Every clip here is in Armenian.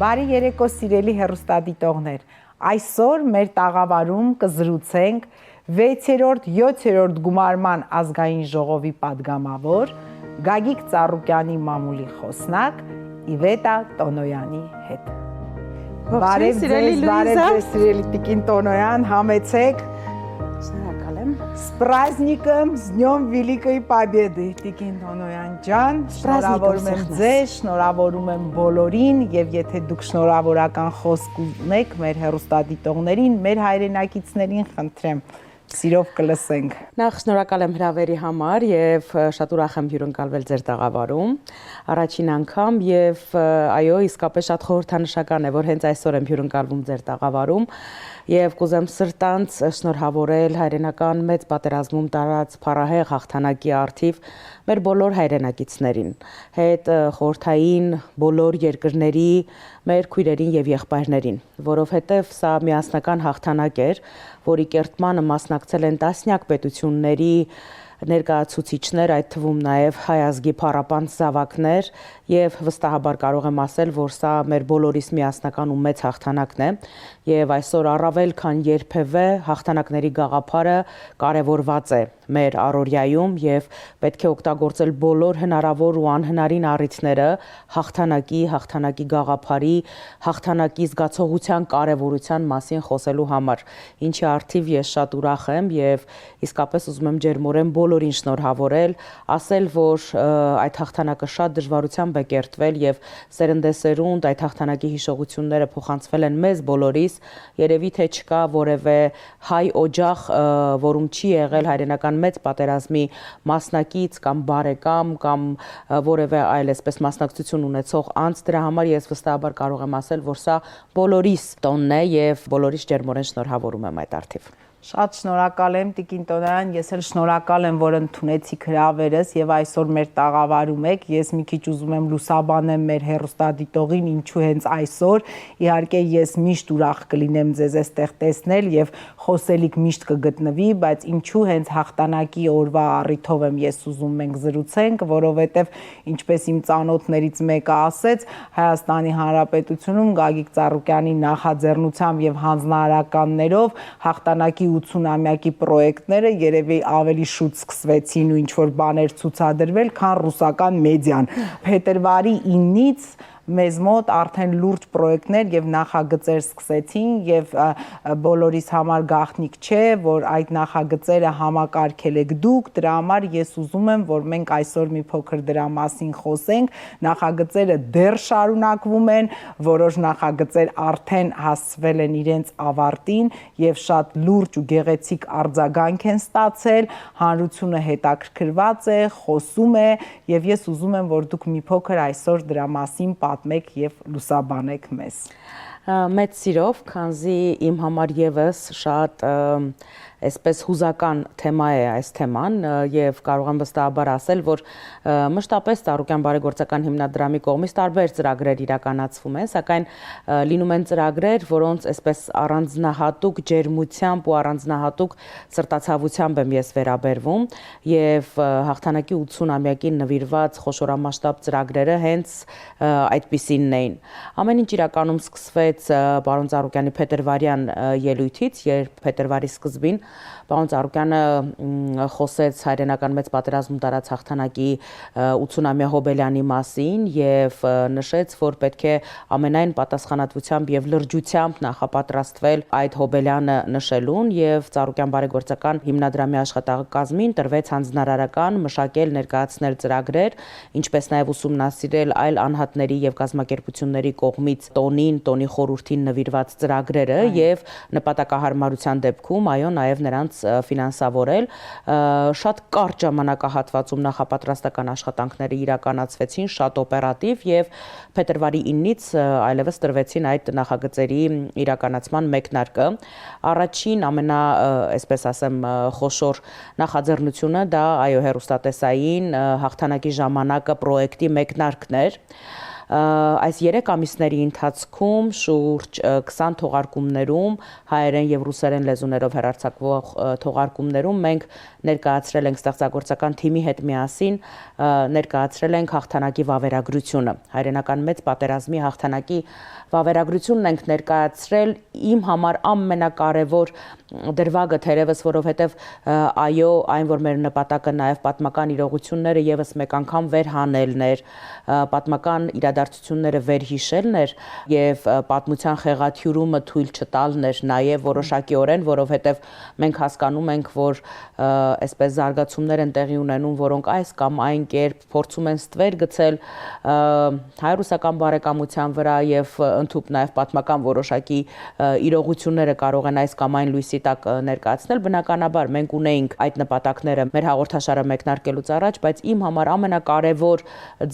Բարի երեկո սիրելի հեռուստադիտողներ, այսօր մեր տաղավարում կզրուցենք 6-րդ, 7-րդ գումարման ազգային ժողովի падգամավոր Գագիկ Ծառուկյանի մամուլի խոսնակ Իվետա Տոնոյանի հետ։ Բարև ձեզ, սիրելի Տիկին Տոնոյան, համեցեք։ С праздником, с Днем Великой Победы, Տիկին Տոնոյան ջան, շնորհավորում եմ ձեզ, շնորհավորում եմ բոլորին եւ եթե դուք շնորհավորական խոսք ունեք մեր հեռուստադիտողներին, մեր հայրենակիցներին խնդրեմ Սիրով կլսենք։ Նախ շնորհակալ եմ հրավերի համար եւ շատ ուրախ եմ հյուրընկալվել ձեր տաղավարում։ Առաջին անգամ եւ այո, իսկապես շատ խորհրդանշական է, որ հենց այսօր եմ հյուրընկալվում ձեր տաղավարում եւ կուզեմ սրտանց շնորհավորել հայրենական մեծ պատերազմում տարած փառահեղ հաղթանակի առթիվ մեր բոլոր հայրենակիցներին, հետ խորհրդային բոլոր երկրների մեր քույրերին եւ եղբայրներին, որովհետեւ սա միասնական հաղթանակ էր, որի կերտմանը մասնակցել են տասնյակ պետությունների ներկայացուցիչներ, այդ թվում նաև հայ ազգի փառապանծ զավակներ եւ վստահաբար կարող եմ ասել, որ սա մեր բոլորիս միասնական ու մեծ հաղթանակն է եւ այսօր առավել քան երբևէ հաղթանակների գաղափարը կարեւորված է մեր առօրյայում եւ պետք է օգտագործել բոլոր հնարավոր ու անհնարին առիթները հաղթանակի գաղափարի, հաղթանակի զգացողության կարեւորության մասին խոսելու համար, ինչի առթիվ ես շատ ուրախ եմ եւ իսկապես ուզում եմ ջերմորեն բոլորին շնորհավորել, ասել, որ այդ հաղթանակը շատ դժվարությամբ է կերտվել եւ սերնդեսերունդ այդ հաղթանակի հիշողությունները փոխանցվել են մեզ բոլորիս, երևի թե չկա որևէ հայ օջախ, որում չի եղել հայրենական մեծ պատերազմի մասնակից կամ բարեկամ կամ որևէ այլ այսպես մասնակցություն ունեցող անձ, դրա համար ես վստահաբար կարող եմ ասել, որ սա բոլորիս տոնն է եւ բոլորիս ջերմորեն շնորհավորում եմ այդ առթիվ։ Շատ շնորհակալ եմ Տիկին Տոնոյան, ես էլ շնորհակալ եմ, որ ընդունեցիք հրավերս եւ այսօր մեր տաղավարում եք։ Ես մի քիչ ուզում եմ լուսաբանեմ մեր հեռուստադիտողին, ինչու հենց այսօր։ Իհարկե ես միշտ ուրախ կլինեմ ձեզ այստեղ տեսնել եւ խոսելիք միշտ կգտնվի, բայց ինչու հենց հաղթանակի օրվա առիթով եմ ես ուզում մենք զրուցենք, որովհետեւ ինչպես իմ ծանոթներից մեկը ասեց, Հայաստանի Հանրապետությունում Գագիկ Ծառուկյանի նախաձեռնությամբ եւ հանձնարարականներով հաղթանակի 80-ամյակի պրոյեկտները երևի ավելի շուտ սկսվեցին ու ինչ-որ բաներ ցուցադրվել, քան ռուսական մեդիան։ Փետրվարի 9-ից մեզ մոտ արդեն լուրջ պրոյեկտներ եւ նախագծեր սկսեցին եւ բոլորիս համար գաղտնիք չէ, որ այդ նախագծերը համակարգել եք դուք, դրա համար ես ուզում եմ, որ մենք այսօր մի փոքր դրա մասին խոսենք։ Նախագծերը դեռ շարունակվում են, որոշ նախագծեր արդեն հասցվել են իրենց ավարտին եւ շատ լուրջ ու գեղեցիկ արձագանք են ստացել, հանրությունը հետաքրքրված է, խոսում է եւ ես ուզում եմ, որ դուք մի փոքր այսօր դրա մասին պատմեք եւ լուսաբանեք մեզ։ Մեծ սիրով, քանզի իմ համար եւս շատ այսպես հուզական թեմա է այս թեման եւ կարող եմ վստահաբար ասել, որ մշտապես Ծառուկյան բարեգործական հիմնադրամի կողմից տարբեր ծրագրեր իրականացվում են, սակայն լինում են ծրագրեր, որոնց այսպես առանձնահատուկ ջերմությամբ ու առանձնահատուկ սրտացավությամբ եմ ես վերաբերվում եւ հաղթանակի 80-ամյակին նվիրված խոշորամասշտաբ ծրագրերը հենց այդպիսինն էին։ Ամեն ինչ իրականում սկսվեց պարոն Ծառուկյանի փետրվարյան ելույթից, երբ փետրվարի սկզբին պարոն Ծառուկյանը խոսեց հայրենական մեծ պատերազմում տարած հաղթանակի 80-ամյա հոբելյանի մասին եւ նշեց, որ պետք է ամենայն պատասխանատվությամբ եւ լրջությամբ նախապատրաստվել այդ հոբելյանը նշելուն եւ Ծառուկյան բարեգործական հիմնադրամի աշխատակազմին տրվեց հանձնարարական մշակել ներկայացնել ծրագրեր, ինչպես նաեւ ուսումնասիրել այլ անհատների եւ կազմակերպությունների կողմից տոնի խորհրդին նվիրված ծրագրերը եւ նպատակահարմարության դեպքում այո նաեւ նրանց ֆինանսավորել շատ կարճ ժամանակահատվածում նախապատրաստական աշխատանքները իրականացվեցին շատ օպերատիվ եւ փետրվարի 9-ից այլևս տրվեցին այդ նախագծերի իրականացման մեկնարկը առաջին այսպես ասեմ խոշոր նախաձեռնությունը դա այո հեռուստատեսային հաղթանակի ժամանակը պրոյեկտի մեկնարկն էր այս 3 ամիսների ընթացքում շուրջ 20 թողարկումներում հայերեն եւ ռուսերեն լեզուներով հեռարձակվող թողարկումներում մենք ներկայացրել ենք ստեղծագործական թիմի հետ միասին ներկայացրել ենք հաղթանակի վավերագրությունը հայրենական մեծ պատերազմի հաղթանակի վավերագրությունն ենք ներկայացրել իմ համար ամենակարևոր դրվագը թերևս որովհետև այո այն որ մեր նպատակը նաև պատմական իրողությունները եւս մեկ անգամ վերհանելն էր պատմական իրադարձությունները վերհիշելն էր եւ պատմության խեղաթյուրումը թույլ չտալն էր նաև որոշակիորեն որովհետև մենք հասկանում ենք որ այսպես զարգացումներ են տեղի ունենում որոնք այս կամ այն կերպ փորձում են ստվեր գցել հայ-ռուսական բարեկամության վրա եւ ընդհանուր նաև պատմական որոշակի իրողությունները կարող են այս կամ այն լույսի տակ ներկայացնել բնականաբար մենք ունեինք այդ նպատակները մեր հաղորդաշարը մեկնարկելուց առաջ բայց իմ համար ամենակարևոր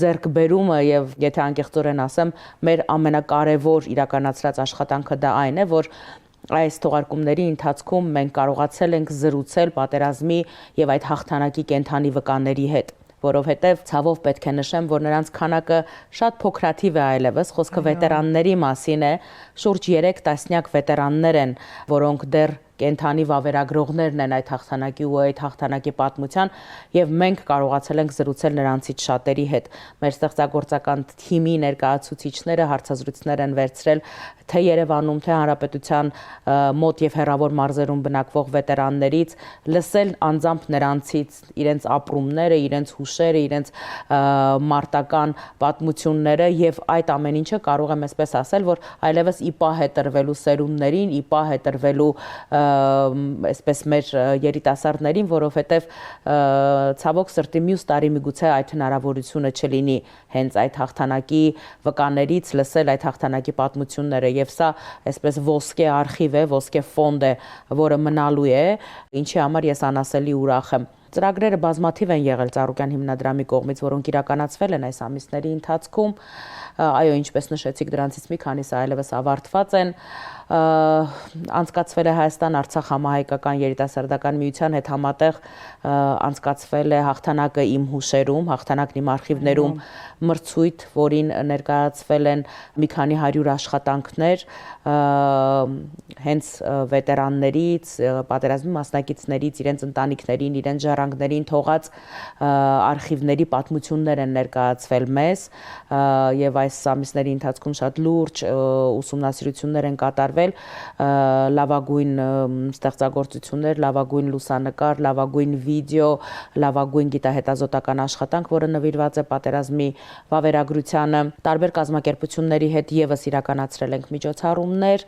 ձեռքբերումը եւ եթե անկեղծորեն ասեմ մեր ամենակարևոր իրականացրած աշխատանքը դա այն է որ այս թողարկումների ընթացքում մենք կարողացել ենք զրուցել պատերազմի եւ այդ հաղթանակի կենթանի վկաների հետ որովհետև ցավով պետք է նշեմ, որ նրանց քանակը շատ փոքրաթիվ է այլևս, խոսքը վետերանների մասին է, շուրջ 3 տասնյակ վետերաններ են, որոնք դեռ կենթանի վավերագրողներն են այդ հաղթանակի ու այդ հաղթանակի պատմության եւ մենք կարողացել ենք զրուցել նրանցից շատերի հետ։ Մեր ստեղծագործական թիմի ներկայացուցիչները հարցազրույցներ են վերցրել թե Երևանում, թե Հանրապետության մոտ եւ հեռավոր մարզերում բնակվող վետերաններից, լսել անձամբ նրանցից իրենց ապրումները, իրենց հուշերը, իրենց մարտական պատմությունները եւ այդ ամեն ինչը կարող եմ այսպես ասել, որ այլևս ի պահ է տրվելու սերունդներին, ի պահ է տրվելու այսպես մեր երիտասարդներին, որովհետև ցավոք սրտի մյուս տարի միգուցե այդ հնարավորությունը չլինի հենց այդ հաղթանակի վկաներից լսել այդ հաղթանակի պատմությունները եւ սա այսպես ոսկե արխիվ է, ոսկե ֆոնդ է, որը մնալու է, ինչի համար ես անասելի ուրախ եմ։ Ծրագրերը բազմաթիվ են եղել Ծառուկյան հիմնադրամի կողմից, որոնք իրականացվել են այս ամիսների ընթացքում, այո, ինչպես նշեցիք, դրանցից մի քանիսը այլևս ավարտված են, անցկացվել է Հայաստան-Արցախ համահայկական երիտասարդական միության հետ համատեղ անցկացվել է հաղթանակը իմ հուշերում, հաղթանակն իմ արխիվներում մրցույթ, որին ներկայացվել են մի քանի 100 աշխատանքներ, հենց վետերաններից, պատերազմի մասնակիցներից, իրենց ընտանիքներին, իրենց ժառանգներին թողած արխիվների պատմություններ են ներկայացվել մեզ եւ այս ամիսների ընթացքում շատ լուրջ ուսումնասիրություններ են կատարվել լավագույն ստեղծագործություններ, լավագույն լուսանկար, լավագույն վիդեո, լավագույն գիտահետազոտական աշխատանք, որը նվիրված է պատերազմի վավերագրությանը, տարբեր կազմակերպությունների հետ եւս իրականացրել ենք միջոցառումներ,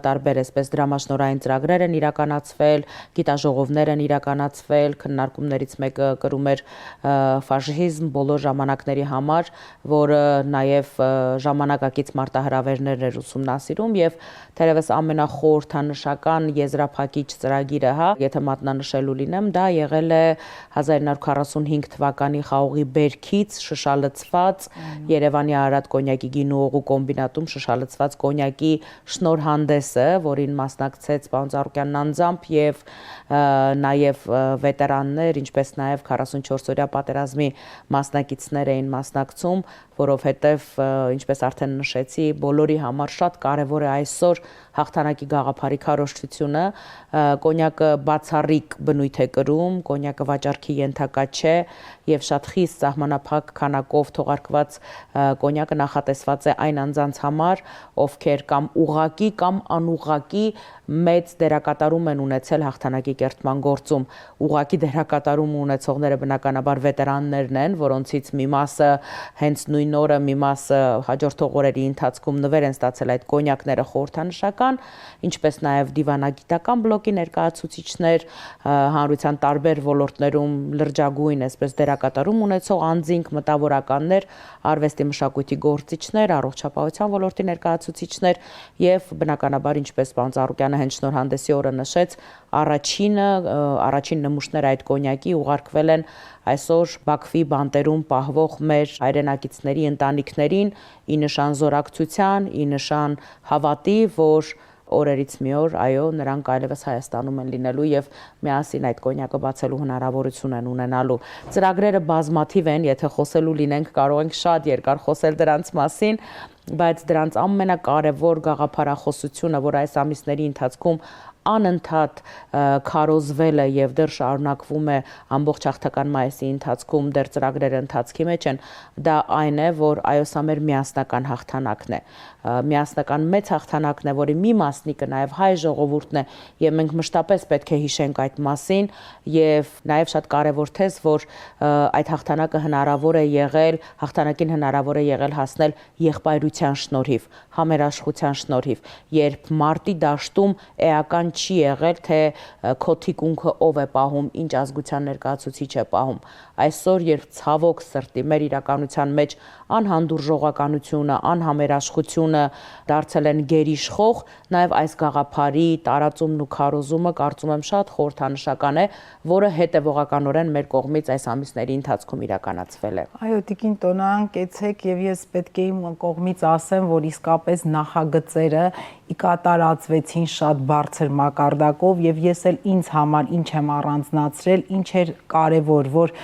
տարբեր այսպես դրամաշնորհային ծրագրեր են իրականացվել, գիտաժողովներ են իրականացվել, քննարկումներից մեկը կրում էր ֆաշիզմ բոլոր ժամանակների համար, որը նաև ժամանակակից մարտահրավերներ էր ուսումնասիրում եւ թերևս ամենախորհրդանշական եզրափակիչ ծրագիրը, եթե մատնանշելու լինեմ, դա եղել է 1945 թվականի խաղողի բերքից շշալցված Երևանի Արարատ կոնյակի գինու օղու կոմբինատում շշալցված կոնյակի շնորհանդեսը, որին մասնակցեց պարոն Ծառուկյանն անձամբ եւ նաև վետերաններ, ինչպես նաև 44-օրյա պատերազմի մասնակիցներ էին մասնակցում, որովհետև ինչպես արդեն նշեցի, բոլորի համար շատ կարևոր է այսօր հաղթանակի գաղափարի քարոզչությունը, կոնյակը բացառիկ բնույթ է կրում, կոնյակը վաճառքի ենթակա չէ եւ շատ խիստ սահմանափակ քանակով թողարկված կոնյակը նախատեսված է այն անձանց համար, ովքեր կամ ուղղակի կամ անուղղակի մեծ դերակատարում են ունեցել հաղթանակի կերտման գործում։ Ուղղակի դերակատարում ունեցողները բնականաբար վետերաններն են, որոնցից մի մասը հենց նույն օրը, մի մասը հաջորդող օրերի ընթացքում նվեր են ստացել այդ կոնյակները խորհրդանշական, ինչպես նաև դիվանագիտական բլոկի ներկայացուցիչներ, հանրության տարբեր ոլորտներում լրջագույն այսպես դերակատարում ունեցող անձինք, մտավորականներ, արվեստի մշակույթի գործիչներ, առողջապահության ոլորտի ներկայացուցիչներ եւ բնականաբար ինչպես պարոն Ծառուկյանը հենց շնորհանդեսի օրը նշեց, առաջին նմուշները այդ կոնյակի ուղարկվել են այսօր Բաքվի բանտերում պահվող մեր հայրենակիցների ընտանիքներին ի նշան զորակցության, ի նշան հավատի, որ օրերից մի օր, այո, նրանք այլևս Հայաստանում են լինելու եւ միասին այդ կոնյակը բացելու հնարավորություն են ունենալու։ Ծրագրերը բազմաթիվ են, եթե խոսելու լինենք, կարող ենք շատ երկար խոսել դրանց մասին, բայց դրանց ամենակարևոր գաղափարախոսությունը, որ այս ամիսների ընթացքում անընդհատ քարոզվել է եւ դեռ շարունակվում է ամբողջ հաղթական մայիսի ընթացքում դեռ ծրագրերը ընթացքի մեջ են, դա այն է, որ այո, սա մեր միասնական հաղթանակն է, միասնական մեծ հաղթանակն է, որի մի մասնիկը նաեւ հայ ժողովուրդն է եւ մենք մշտապես պետք է հիշենք այդ մասին եւ նաեւ շատ կարեւոր թեզ, որ այդ հաղթանակը հնարավոր է եղել, հաղթանակին հնարավոր է եղել հասնել եղբայրության շնորհիվ, համերաշխության շնորհիվ, երբ մարտի դաշտում էական չի եղել, թե քո թիկունքը ով է պահում, ինչ ազգության ներկայացուցիչ է պահում։ Այսօր, երբ ցավոք սրտի մեր իրականության մեջ անհանդուրժողականությունը, անհամերաշխությունը դարձել են գերիշխող, նաև այս գաղափարի տարածումն ու քարոզումը կարծում եմ շատ խորհրդանշական է, որը հետևողականորեն մեր կողմից այս ամիսների ընթացքում իրականացվել է։ Այո, Տիկին Տոնյան, կեցեք եւ ես պետք է իմ կողմից ասեմ, որ իսկապես նախագծերը կատարածվեցին շատ բարձր մակարդակով եւ ես էլ ինձ համար ինչ եմ առանձնացրել, ինչ էր կարեւոր, որ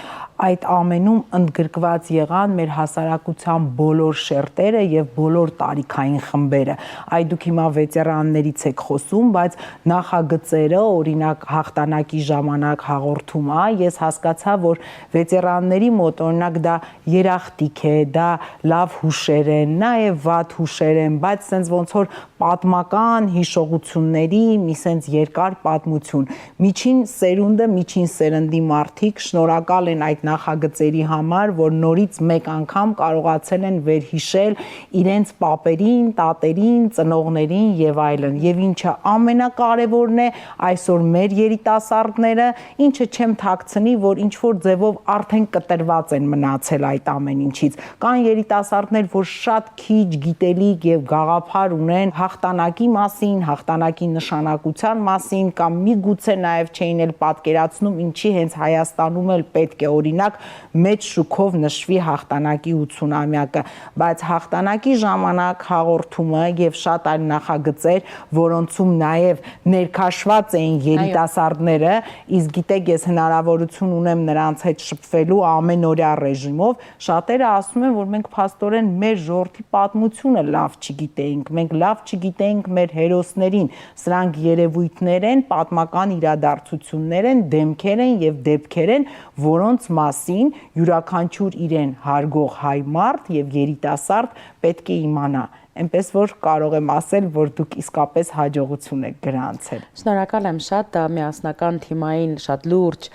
այդ ամենում ընդգրկված եղան մեր հասարակության բոլոր շերտերը եւ բոլոր տարիքային խմբերը։ Այ դուք հիմա վետերաններից եք խոսում, բայց նախագծերը, օրինակ հաղթանակի ժամանակ հաղորդումը, ես հասկացա, որ վետերանների մոտ օրինակ դա երախտիկ է, դա լավ հուշեր են, նաեւ վատ հուշեր են, բայց sense ոնց որ պատմական հիշողությունների մի sense երկար պատմություն։ Միջին սերունդը, միջին սերնդի մարդիկ շնորհակալ են այդ նախագծերի համար, որ նորից մեկ անգամ կարողացել են վերհիշել իրենց պապերին, տատերին, ծնողներին եւ այլն։ Եվ ինչը ամենակարևորն է, այսօր մեր երիտասարդները, ինչը չեմ թաքցնի, որ ինչ որ ձևով արդեն կտրված են մնացել այդ ամեն ինչից։ Կան երիտասարդներ, որ շատ քիչ գիտելիք եւ գաղափար ունեն հաղթանակի մասին, հաղթանակի նշանակության մասին, կամ միգուցե նաեւ չէին էլ պատկերացնում, ինչի հենց Հայաստանում էլ պետք է օրինակ մեծ շուքով նշվի հաղթանակի 80-ամյակը, բայց հաղթանակի ժամանակ հաղորդումը եւ շատ այլ նախագծեր, որոնցում նաեւ ներքաշված էին երիտասարդները, իսկ գիտեք, ես հնարավորություն ունեմ նրանց հետ շփվելու ամենօրյա ռեժիմով, շատերը ասում են, որ մենք փաստորեն մեր ժողովրդի պատմությունը լավ չգիտեինք, մենք լավ չգիտեինք մեր հերոսներին, սրանք երևույթներ են, պատմական իրադարձություններ են, դեմքեր են եւ դեպքեր են, որոնց մասին յուրաքանչյուր իրեն հարգող հայ մարդ եւ երիտասարդ պետք է իմանա։ Այնպես որ կարող եմ ասել, որ դուք իսկապես հաջողություն եք գրանցել։ Շնորհակալ եմ շատ, դա միասնական թիմային շատ լուրջ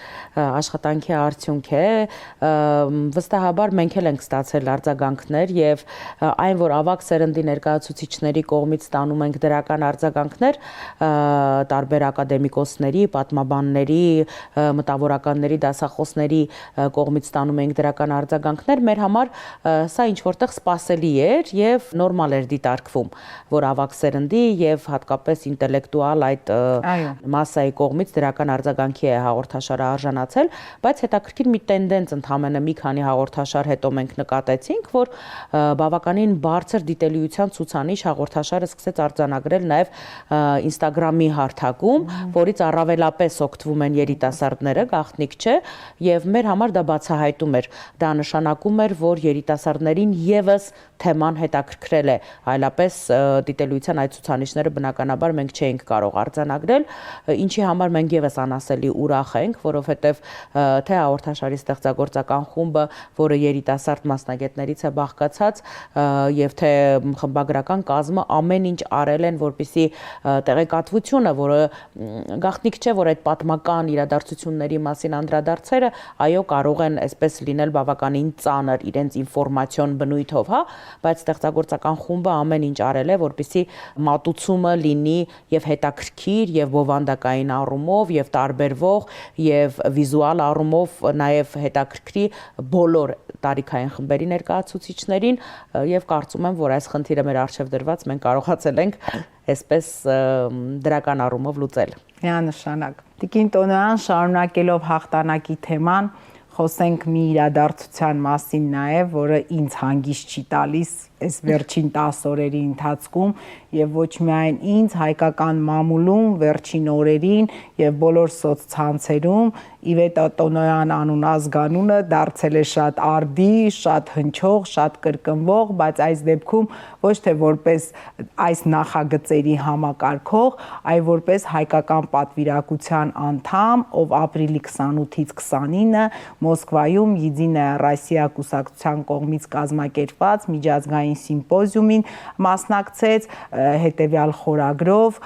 աշխատանքի արդյունք է։ Վստահաբար մենք էլ ենք ստացել արձագանքներ եւ այն, որ ավագ սերնդի ներկայացուցիչների կողմից ստանում ենք դրական արձագանքներ, տարբեր ակադեմիկոսների, պատմաբանների, մտավորականների, դասախոսների կողմից ստանում ենք դրական արձագանքներ, մեր համար սա ինչ որտեղ սպասելի էր եւ նորմալ էր դիտարկվում, որ ավագ սերնդի եւ հատկապես ինտելեկտուալ այդ մասայի կողմից դրական արձագանքի է հաղորդաշարը արժանացել, բայց հետաքրքիր մի տենդենց ընդհանրապես մի քանի հաղորդաշար հետո մենք նկատեցինք, որ բավականին բարձր դիտելիության ցուցանիշ հաղորդաշարը սկսեց արձանագրել նաեւ Instagram-ի հարթակում, որից առավելապես օգտվում են երիտասարդները, գաղտնիք չէ, եւ մեր համար դա բացահայտում էր։ Դա նշանակում էր, որ երիտասարդներին եւս թեման հետաքրքրել է, այլապես դիտելիության այդ ցուցանիշները բնականաբար մենք չէինք կարող արձանագրել, ինչի համար մենք եւս անասելի ուրախ ենք, որովհետեւ թե հաղորդաշարի ստեղծագործական խումբը, որը երիտասարդ մասնագետներից է բաղկացած, եւ թե խմբագրական կազմը ամեն ինչ արել են, որպեսզի տեղեկատվությունը, որը գաղտնիք չէ, որ այդ պատմական իրադարձությունների մասին անդրադարձերը, այո, կարող են այսպես լինել բավականին ծանր իրենց ինֆորմացիոն բնույթով, հա, բայց ստեղծագործական խումբը ամեն ինչ արել է, որպեսզի մատուցումը լինի եւ հետաքրքիր եւ բովանդակային առումով եւ տարբերվող եւ վիզուալ առումով նաեւ հետաքրքրի բոլոր տարիքային խմբերի ներկայացուցիչներին եւ կարծում եմ, որ այս խնդիրը մեր առջեւ դրված մենք կարողացել ենք այսպես դրական առումով լուծել։ Միանշանակ։ Տիկին Տոնյան, շարունակելով հաղթանակի թեման, խոսենք մի իրադարձության մասին նաև, որը ինձ հանգիստ չի տալիս այս վերջին 10 օրերի ընթացքում, եւ ոչ միայն ինձ, հայկական մամուլում վերջին օրերին եւ բոլոր սոցցանցերում Իվետ Տոնոյան անուն ազգանունը դարձել է շատ արդի, շատ հնչող, շատ կրկնվող, բայց այս դեպքում ոչ թե որպես այս նախագծերի համակարգող, այլ որպես հայկական պատվիրակության անդամ, ով ապրիլի 28-ից 29-ը Մոսկվայում Եդինայա Ռոսիա կուսակցության կողմից կազմակերպված միջազգային սիմպոզիումին մասնակցեց հետևյալ խորագրով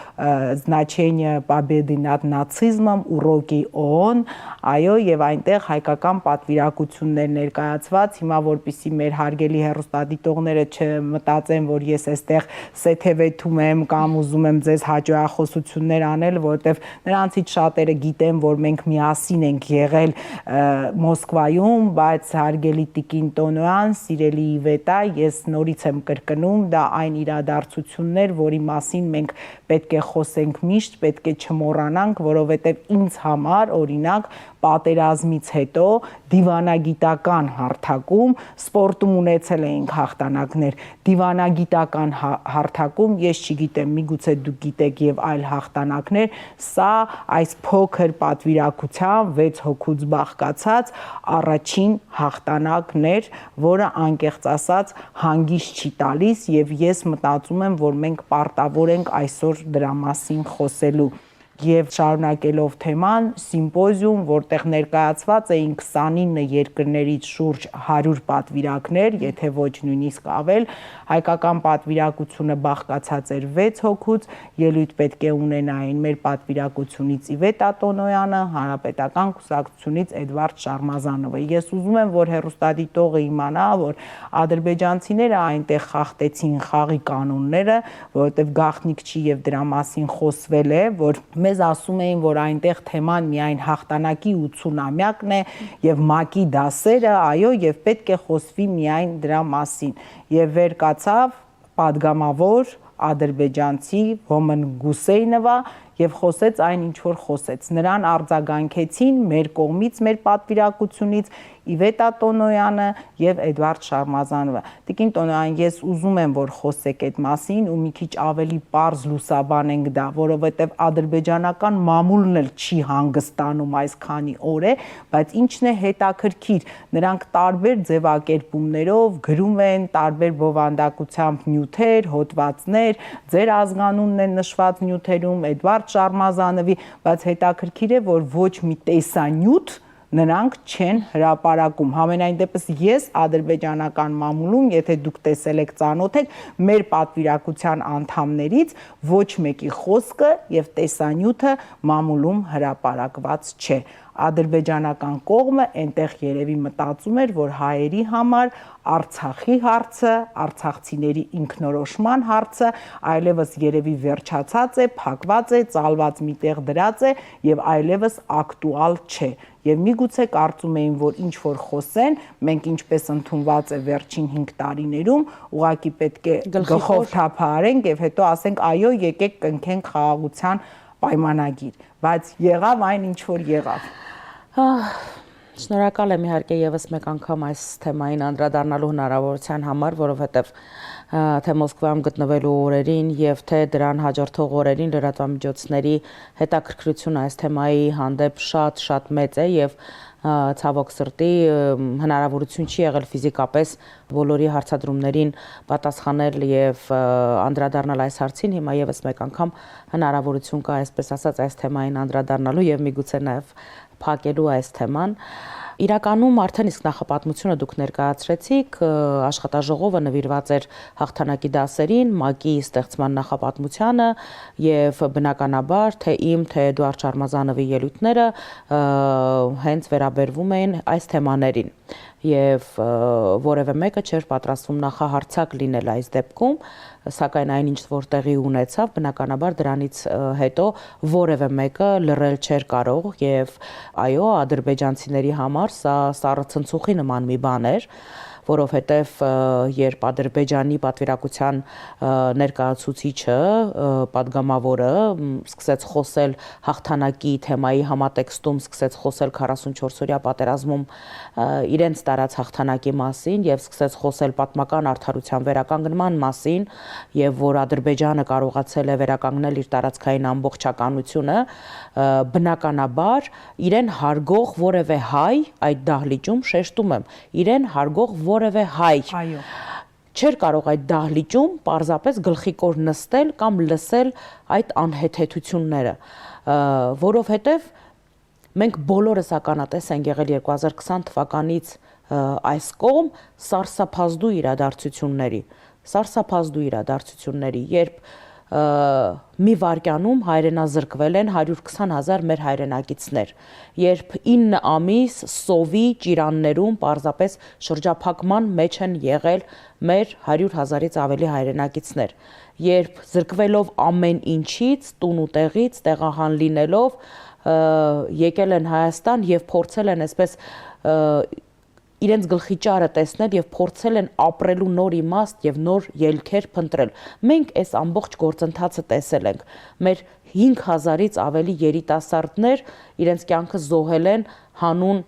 «Значение победы над нацизмом. Уроки ООН», այո, եւ այնտեղ հայկական պատվիրակություններ ներկայացված, հիմա որպեսզի մեր հարգելի հեռուստադիտողները չմտածեն, որ ես այստեղ սեթևեթում եմ կամ ուզում եմ ձեզ հաջողախոսություններ անել, որովհետեւ նրանցից շատերը գիտեն, որ մենք միասին ենք եղել Մոսկվայում, բայց հարգելի Տիկին Տոնոյան, սիրելի Իվետա, ես նորից եմ կրկնում, դա այն իրադարձություններ, որի մասին մենք պետք է խոսենք միշտ, պետք է չմոռանանք, որովհետեւ ինձ համար օրինակ պատերազմից հետո դիվանագիտական հարթակում սպորտում ունեցել էինք հաղթանակներ, դիվանագիտական հարթակում ես չգիտեմ, միգուցե դուք գիտեք եւ այլ հաղթանակներ, սա այս փոքր պատվիրակության 6 հոգուց բաղկացած առաջին հաղթանակն էր, որը անկեղծ ասած հանգիստ չի տալիս եւ ես մտածում եմ, որ մենք պարտավոր ենք այսօր դրա մասին խոսելու Եվ շարունակելով թեման, սիմպոզիում, որտեղ ներկայացված էին 29 երկրներից շուրջ 100 պատվիրակներ, եթե ոչ նույնիսկ ավել, հայկական պատվիրակությունը բաղկացած էր 6 հոգուց, ելույթ պետք է ունենային մեր պատվիրակությունից Իվետ Տոնոյանը, Հանրապետական կուսակցությունից Էդվարդ Շարմազանովը։ Ես ուզում եմ, որ հեռուստադիտողը իմանա, որ ադրբեջանցիները այնտեղ խախտեցին խաղի կանոնները, որովհետև գաղտնիք չի եւ դրա մասին խոսվել է, որ մեզ ասում էին, որ այնտեղ թեման միայն հաղթանակի 80-ամյակն է եւ ՄԱԿ-ի դասերը, այո, եւ պետք է խոսվի միայն դրա մասին։ Եվ վեր կացավ падգամավոր ադրբեջանցի Ոմն Գուսեյնովա եւ խոսեց այն ինչ որ խոսեց։ Նրան արձագանքեցին մեր կողմից, մեր պատվիրակությունից Իվետ Տոնոյանը եւ Էդվարդ Շարմազանովը։ Տիկին Տոնոյան, ես ուզում եմ, որ խոսեք այդ մասին ու մի քիչ ավելի պարզ լուսաբանենք դա, որովհետեւ ադրբեջանական մամուլն էլ չի հանգստանում այսքանի օր է, բայց ինչն է հետաքրքիր, նրանք տարբեր ձևակերպումներով գրում են տարբեր բովանդակությամբ նյութեր, հոդվածներ, ձեր ազգանունն է նշված նյութերում, Էդվարդ Շարմազանովի, բայց հետաքրքիր է, որ ոչ մի տեսանյութ նրանք չեն հրապարակում։ Համենայն դեպս ես ադրբեջանական մամուլում, եթե դուք տեսել եք ծանոթ եք, մեր պատվիրակության անդամներից ոչ մեկի խոսքը եւ տեսանյութը մամուլում հրապարակված չէ։ Ադրբեջանական կողմը այնտեղ երևի մտածում էր, որ հայերի համար Արցախի հարցը, արցախցիների ինքնորոշման հարցը այլևս երևի վերջացած է, փակված է, ծալված միտեղ դրած է եւ այլևս ակտուալ չէ։ Եվ միգուցե կարծում էին, որ ինչ որ խոսեն, մենք ինչպես ընդունված է վերջին 5 տարիներում, ուղղակի պետք է գլխով թափահարենք եւ հետո ասենք այո, եկեք կնքենք խաղաղության պայմանագիր, բայց եղավ այն ինչ որ եղավ։ Շնորհակալ եմ իհարկե եւս մեկ անգամ այս թեմային անդրադառնալու հնարավորության համար, որովհետեւ թե Մոսկվայում գտնվելու օրերին եւ թե դրան հաջորդող օրերին լրատվամիջոցների հետաքրքրությունը այս թեմայի հանդեպ շատ մեծ է եւ ցավոք սրտի հնարավորություն չի եղել ֆիզիկապես բոլորի հարցադրումներին պատասխանել եւ անդրադառնալ այս հարցին, հիմա եւս մեկ անգամ հնարավորություն կա, այսպես ասած, այս թեմային անդրադառնալու եւ միգուցե նաեւ փակելու այս թեման։ Իրականում արդեն իսկ նախապատմությունը դուք ներկայացրեցիք, աշխատաժողովը նվիրված էր հաղթանակի դասերին, ՄԱԿ-ի ստեղծման նախապատմությանը եւ բնականաբար թե իմ, թե Էդվարդ Շարմազանովի ելույթները հենց վերաբերվում էին այս թեմաներին եւ որևէ մեկը չէր պատրաստվում նախահարցակ լինել այս դեպքում, սակայն այնինչ որ տեղի ունեցավ, բնականաբար դրանից հետո որևէ մեկը լռել չէր կարող եւ այո, ադրբեջանցիների համար սա սառը ցնցուխի նման մի բան էր, որովհետև երբ Ադրբեջանի պատվիրակության ներկայացուցիչը, պատգամավորը սկսեց խոսել հաղթանակի թեմայի համատեքստում, սկսեց խոսել 44-օրյա պատերազմում իրենց տարած հաղթանակի մասին եւ սկսեց խոսել պատմական արդարության վերականգնման մասին եւ որ Ադրբեջանը կարողացել է վերականգնել իր տարածքային ամբողջականությունը, բնականաբար իրեն հարգող որևէ հայ այդ դահլիճում, շեշտում եմ, իրեն հարգող որևէ հայ չէր կարող այդ դահլիճում պարզապես գլխիկոր նստել կամ լսել այդ անհեթեթությունները, որովհետև մենք բոլորս ականատես ենք եղել 2020 թվականից այս կողմ սարսափազդու իրադարձությունների, երբ մի վայրկյանում հայրենազրկվել են 120,000 մեր հայրենակիցներ, երբ 9 ամիս սովի ճիրաններում պարզապես շրջափակման մեջ են եղել մեր 100,000-ից ավելի հայրենակիցներ, երբ զրկվելով ամեն ինչից, տուն ու տեղից, տեղահան լինելով, եկել են Հայաստան եւ փորձել են այսպես իրենց գլխի ճարը տեսնել եւ փորձել են ապրելու նոր իմաստ եւ նոր ելքեր փնտրել։ Մենք այս ամբողջ գործընթացը տեսել ենք։ Մեր 5,000-ից ավելի երիտասարդներ իրենց կյանքը զոհել են հանուն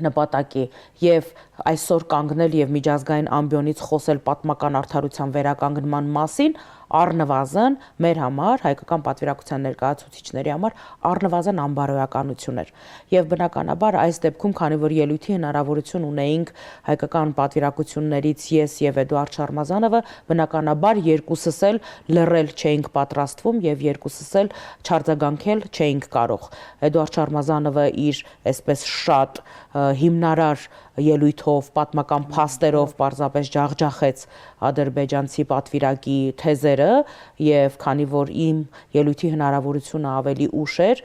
նպատակի եւ այսօր կանգնել եւ միջազգային ամբիոնից խոսել պատմական արդարության վերականգնման մասին առնվազն մեր համար, հայկական պատվիրակության ներկայացուցիչների համար առնվազն անբարոյականություն էր։ Եվ բնականաբար այս դեպքում, քանի որ ելույթի հնարավորություն ունեինք հայկական պատվիրակություններից ես եւ Էդուարդ Շարմազանովը, բնականաբար երկուսս էլ լռել չէինք պատրաստվում եւ երկուսս էլ չարձագանքել չէինք կարող։ Էդուարդ Շարմազանովը իր այսպես շատ հիմնարար ելույթով, պատմական փաստերով պարզապես ջախջախեց ադրբեջանցի պատվիրակի թեզերը եւ քանի որ իմ ելույթի հնարավորությունը ավելի ուշ էր,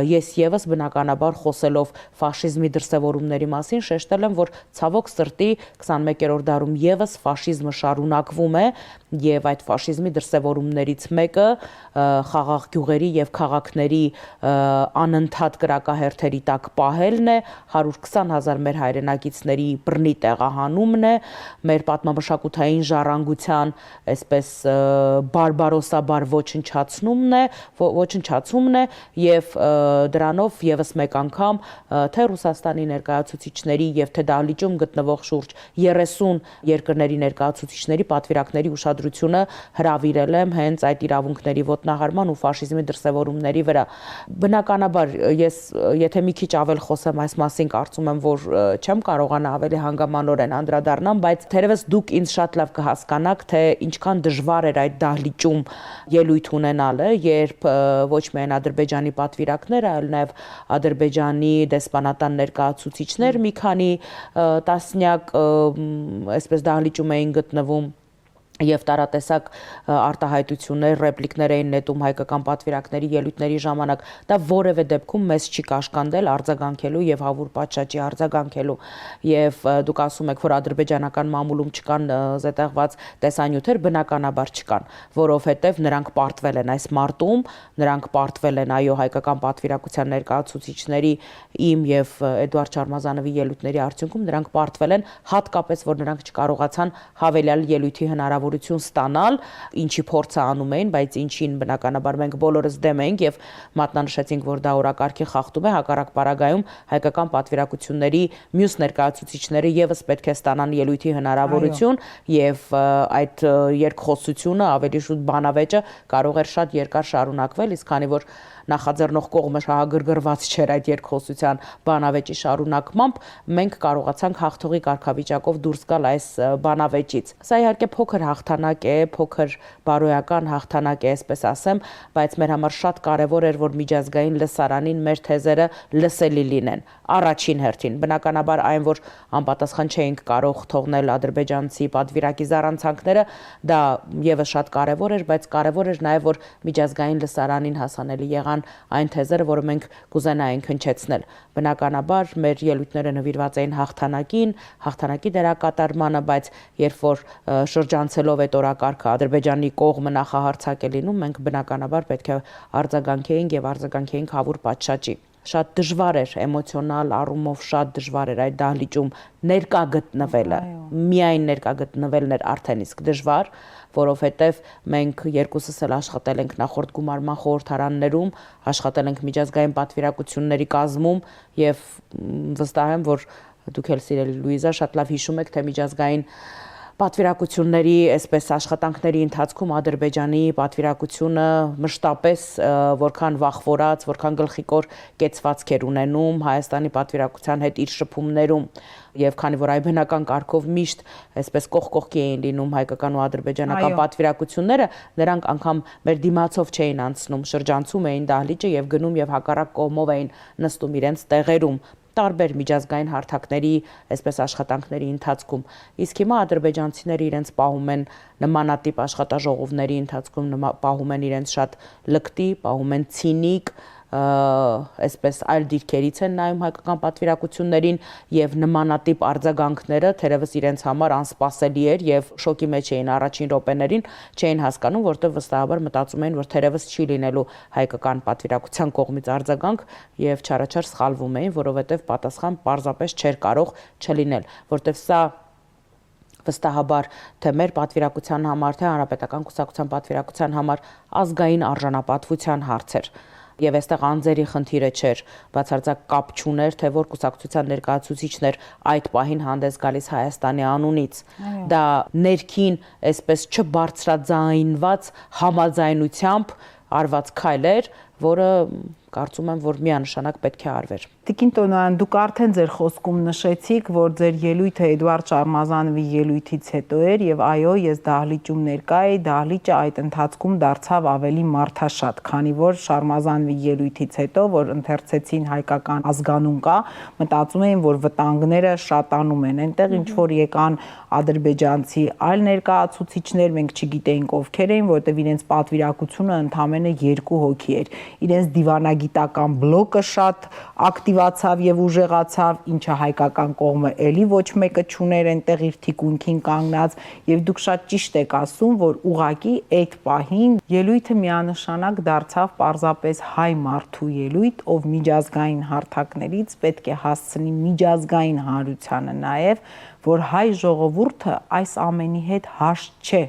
ես եւս բնականաբար խոսելով ֆաշիզմի դրսեւորումների մասին շեշտել եմ, որ ցավոք սրտի 21-րդ դարում եւս ֆաշիզմը շարունակվում է եւ այդ ֆաշիզմի դրսեւորումներից մեկը խաղաղ գյուղերի եւ քաղաքների անընդհատ կրակահերթերի տակ պահելն է, 120,000 մեր հայրենակիցների բռնի տեղահանումն է, մեր պատմամշակութային ժառանգության այսպես բարբարոսաբար ոչնչացումն է եւ դրանով եւս մեկ անգամ թե Ռուսաստանի ներկայացուցիչների եւ թե դահլիճում գտնվող շուրջ 30 երկրների ներկայացուցիչների պատվիրակների ուշադրությունը հրավիրել եմ հենց այդ իրավունքների ոտնահարման ու ֆաշիզմի դրսեւորումների վրա։ Բնականաբար ես եթե մի քիչ ավել խոսեմ այս մասին, կարծում եմ, որ չեմ կարողանա ավելի հանգամանորեն անդրադառնամ, բայց թերևս դուք ինձ շատ լավ կհասկանաք, թե ինչքան դժվար էր այդ դահլիճում ելույթ ունենալը, երբ ոչ միայն Ադրբեջանի պատվիրակները, այլ նաև Ադրբեջանի դեսպանատան ներկայացուցիչներ մի քանի տասնյակ այսպես դահլիճում էին գտնվում եւ տարատեսակ արտահայտություններ, ռեպլիկներ էին նետում հայկական պատվիրակների ելույթների ժամանակ, դա որևէ դեպքում մեզ չի կաշկանդել արձագանքելու եւ հավուր պատշաճի արձագանքելու եւ դուք ասում եք, որ ադրբեջանական մամուլում չկան զետեղված տեսանյութեր, բնականաբար չկան, որովհետեւ նրանք պարտվել են այս մարտում, նրանք պարտվել են այո հայկական պատվիրակության ներկայացուցիչների իմ եւ Էդուարդ Շարմազանովի ելույթների արդյունքում նրանք պարտվել են հատկապես, որ նրանք չկարողացան հավելյալ ելույթի հնարավորություն ստանալ, ինչի փորձը անում էին, բայց ինչին բնականաբար մենք բոլորս դեմ ենք եւ մատնանշեցինք, որ դա օրակարգի խախտում է, հակառակ պարագայում հայկական պատվիրակությունների մյուս ներկայացուցիչները եւս պետք է ստանան ելույթի հնարավորություն եւ այդ երկխոսությունը ավելի շուտ բանավեճը կարող էր շատ երկար շարունակվել, իսկ քանի որ նախաձեռնող կողմը շահագրգռված չէր այդ երկխոսության բանավեճի շարունակմամբ, մենք կարողացանք հաղթողի կարգավիճակով դուրս գալ այս բանավեճից։ Սա իհարկե փոքր հաղթանակ է, փոքր բարոյական հաղթանակ է, այսպես ասեմ, բայց մեր համար շատ կարևոր էր, որ միջազգային լսարանին մեր թեզերը լսելի լինեն։ Առաջին հերթին, բնականաբար այն, որ անպատասխան չէինք կարող թողնել ադրբեջանցի պատվիրակի զառանցանքները, դա եւս շատ կարևոր էր, բայց կարևոր էր նաեւ, որ միջազգային լսարանին հասանելի եղան այն թեզերը, որը մենք կուզենայինք հնչեցնել։ Բնականաբար մեր ելույթները նվիրված էին հաղթանակին, հաղթանակի դերակատարմանը, բայց երբ որ շրջանցելով այդ օրակարգը Ադրբեջանի կողմը նախահարցակ է լինում, մենք բնականաբար պետք է արձագանքեինք եւ արձագանքեինք հավուր պատշաճի։ շատ դժվար էր էմոցիոնալ առումով շատ դժվար էր այդ դահլիճում ներկա գտնվելը, միայն ներկա գտնվելն էր արդեն իսկ դժվար, որովհետև մենք երկուսս էլ աշխատել ենք նախորդ գումարման խորհրդարաններում, աշխատել ենք միջազգային պատվիրակությունների կազմում եւ վստահ եմ, որ դուք էլ սիրելի Լուիզա շատ լավ հիշում եք, թե միջազգային պատվիրակությունների այսպես աշխատանքների ընթացքում Ադրբեջանի պատվիրակությունը մշտապես որքան վախվորած, որքան գլխիկոր կեցվածք էր ունենում Հայաստանի պատվիրակության հետ իր շփումներում եւ քանի որ այբնական կարգով միշտ այսպես կողքի էին լինում հայկական ու ադրբեջանական պատվիրակությունները, նրանք անգամ մեր դիմացով չէին անցնում, շրջանցում էին դահլիճը եւ գնում եւ հակառակ կողմով էին նստում իրենց տեղերում տարբեր միջազգային հարթակների, այսպես աշխատանքների ընթացքում։ Իսկ հիմա ադրբեջանցիները իրենց պահում են նմանատիպ աշխատաժողովների ընթացքում պահում են իրենց շատ լկտի, պահում են ցինիկ, այսպես այլ դիրքերից են նայում հայկական պատվիրակություններին եւ նմանատիպ արձագանքները թերևս իրենց համար անսպասելի էր եւ շոկի մեջ էին առաջին րոպեներին, չէին հասկանում, որտեղ վստահաբար մտածում էին, որ թերևս չի լինելու հայկական պատվիրակության կողմից արձագանք եւ չարաչար սխալվում էին, որովհետեւ պատասխան պարզապես չէր կարող չլինել, որտեղ սա վստահաբար թե մեր պատվիրակության համար, թե հանրապետական կուսակցության պատվիրակության համար ազգային արժանապատվության հարց էր։ Եվ այստեղ անձերի խնդիրը չէր, բացարձակ կապ չուներ, թե որ կուսակցության ներկայացուցիչներ այդ պահին հանդես գալիս Հայաստանի անունից։ Դա ներքին, այսպես չբարձրաձայնված համաձայնությամբ արված քայլ էր, որը կարծում եմ, որ միանշանակ պետք է արվեր։ Տիկին Տոնոյան, դուք արդեն ձեր խոսքում նշեցիք, որ ձեր ելույթը Էդուարդ Շարմազանովի ելույթից հետո էր եւ այո, ես դահլիճում ներկա էի, դահլիճը այդ ընթացքում դարձավ ավելի մարդաշատ, քանի որ Շարմազանովի ելույթից հետո, որ ընթերցեցին հայկական ազգանուն կա, մտածում էին, որ վտանգները շատանում են, այնտեղ ինչ որ եկան ադրբեջանցի այլ ներկայացուցիչներ, մենք չգիտեինք ովքեր էին, որտեղ իրենց պատվիրակությունը ընդամենը 2 հոգի էր։ Իրենց դիվանագիտական բլոկը շատ ակտիվացավ եւ ուժեղացավ, ինչը հայկական կողմը էլի ոչ մեկը չուներ այնտեղ իր թիկունքին կանգնած եւ դուք շատ ճիշտ եք ասում, որ ուղակի այդ պահին ելույթը միանշանակ դարձավ պարզապես հայ մարդու ելույթ, ով միջազգային հարթակներից պետք է հասցնի միջազգային հանրությանը նաեւ, որ հայ ժողովուրդը այս ամենի հետ հաշտ չէ։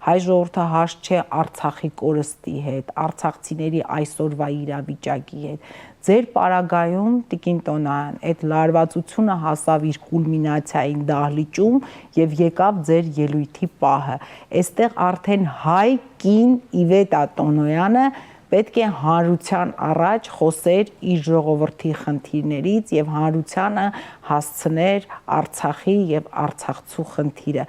Հայ ժողովուրդը հաշտ չէ Արցախի կորստի հետ, արցախցիների այսօրվա իրավիճակի հետ։ Ձեր պարագայում, Տիկին Տոնոյան, այդ լարվածությունը հասավ իր կուլմինացիային դահլիճում եւ եկավ ձեր ելույթի պահը։ Այստեղ արդեն հայ կին Իվետա Տոնոյանը պետք է հանրության առաջ խոսեր իր ժողովրդի խնդիրներից եւ հանրությանը հասցներ Արցախի եւ Արցախցու խնդիրը։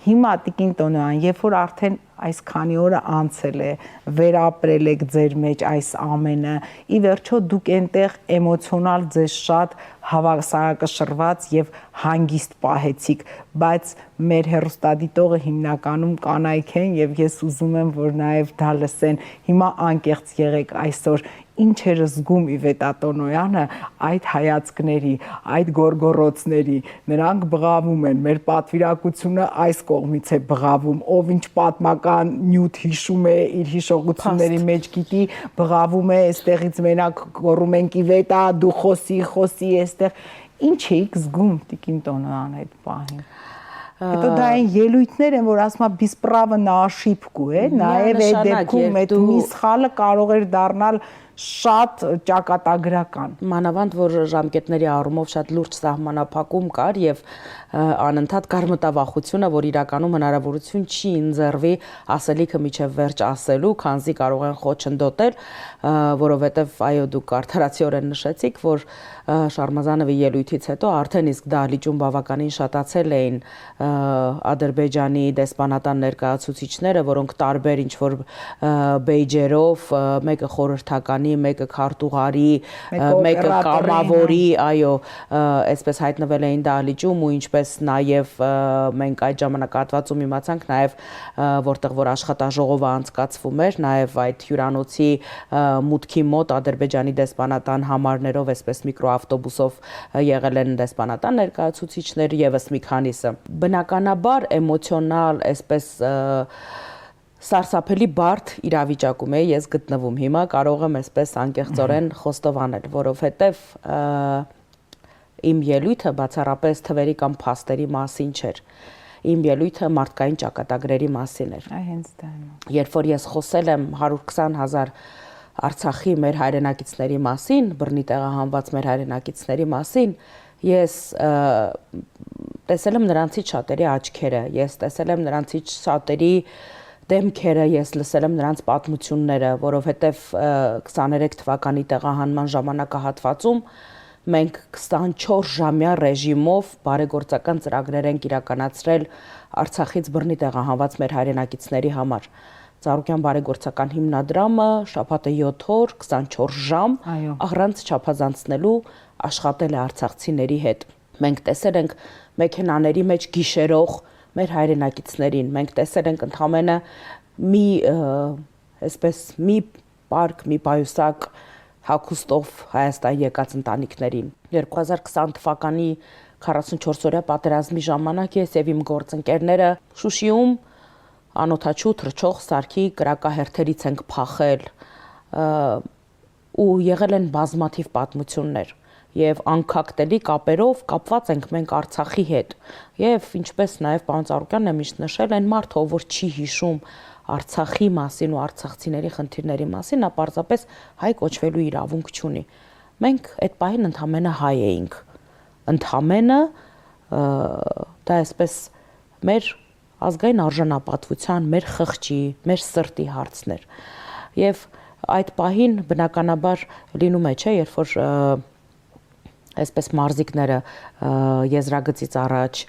Հիմա Տիկին Տոնոյան, երբ որ արդեն այսքանի օրը անցել է, վերապրել եք ձեր մեջ այս ամենը, ի վերջո դուք այնտեղ էմոցիոնալ ձեզ շատ հավասարակշռված եւ հանգիստ պահեցիք, բայց մեր հեռուստադիտողը հիմնականում կանայք են եւ ես ուզում եմ, որ նաեւ դա լսեն։ Հիմա անկեղծ եղեք այսօր ինչ էր զգում Իվետա Տոնոյանը այդ հայացքների, այդ գորգորոցների, նրանք բղավում են, մեր պատվիրակությունը այս կողմից է բղավում, ով ինչ պատմական նյութ հիշում է իր հիշողությունների մեջ գիտի, բղավում է, այստեղից մենակ գոռում ենք Իվետա, դու խոսի, այստեղ ինչ էիք զգում Տիկին Տոնոյան այդ պահին։ Հետո դա այն ելույթներ են, որ ասում եմ բիսպրավը նա աշիպկու է, նաև այդ դեպքում այդ մի սխալը կարող էր դառնալ շատ ճակատագրական։ Մանավանդ որ ժամկետների առումով շատ լուրջ սահմանափակում կար եւ անընդհատ կար մտավախությունը, որ իրականում հնարավորություն չի ընձեռվի ասելիքը միջև վերջ ասելու, քանզի կարող են խոչընդոտել, որովհետեւ այո դուք արդարացիորեն նշեցիք, որ Շարմազանովի ելույթից հետո արդեն իսկ դահլիճում բավականին շատացել էին Ադրբեջանի դեսպանատան ներկայացուցիչները, որոնք տարբեր ինչ որ բեյջերով, մեկը խորհրդականի, մեկը քարտուղարի, մեկը կամավորի, այո, այսպես հայտնվել էին դահլիճում ու ինչպես նաև մենք այդ ժամանակահատվածում իմացանք նաև որտեղ որ աշխատաժողովը անցկացվում էր, նաև այդ հյուրանոցի մուտքի մոտ Ադրբեջանի դեսպանատան համարներով այսպես միկրոավտոբուսով եղել են դեսպանատան ներկայացուցիչներ եւս մի քանիսը։ Բնականաբար էմոցիոնալ այսպես սարսափելի բարդ իրավիճակում է ես գտնվում հիմա, կարող եմ այսպես անկեղծորեն խոստովանել, որովհետև իմ ելույթը բացառապես թվերի կամ փաստերի մասին չէր։ Իմ ելույթը մարդկային ճակատագրերի մասին էր։ Հենց դա։ Երբ որ ես խոսել եմ 120,000 Արցախի մեր հայրենակիցների մասին, բռնի տեղահանված մեր հայրենակիցների մասին, ես տեսել եմ նրանցից շատերի աչքերը, ես տեսել եմ նրանցից շատերի դեմքերը, ես լսել եմ նրանց պատմությունները, որովհետև 23 թվականի տեղահանման ժամանակահատվածում մենք 24 ժամյա ռեժիմով բարեգործական ծրագրեր ենք իրականացրել Արցախից բռնի տեղահանված մեր հայրենակիցների համար։ Ծառուկյան բարեգործական հիմնադրամը շաբաթը 7 օր 24 ժամ առանց չափազանցնելու աշխատել է արցախցիների հետ։ Մենք տեսել ենք մեքենաների մեջ գիշերող մեր հայրենակիցներին, մենք տեսել ենք ընդամենը մի պարկ, մի պայուսակ հագուստով Հայաստան եկած ընտանիքներին։ 2020 թվականի 44-օրյա պատերազմի ժամանակ ես եւ իմ գործընկերները Շուշիում անօթաչու թռչող սարքի կրակահերթերից ենք փախել ու եղել են բազմաթիվ պատմություններ եւ անկախտելի կապերով կապված ենք մենք Արցախի հետ եւ ինչպես նաեւ պարոն Ծառուկյանն է միշտ նշել այն մարդը որ չի հիշում Արցախի մասին ու արցախցիների խնդիրների մասին նա պարզապես հայ կոչվելու իրավունք չունի մենք այդ պահին ընդամենը հայ էինք ընդամենը դա այսպես մեր ազգային արժանապատվության մեր խղճի մեր սրտի հարցն էր եւ այդ պահին բնականաբար լինում է չէ երբ որ այսպես մարզիկները եզրագծից առաջ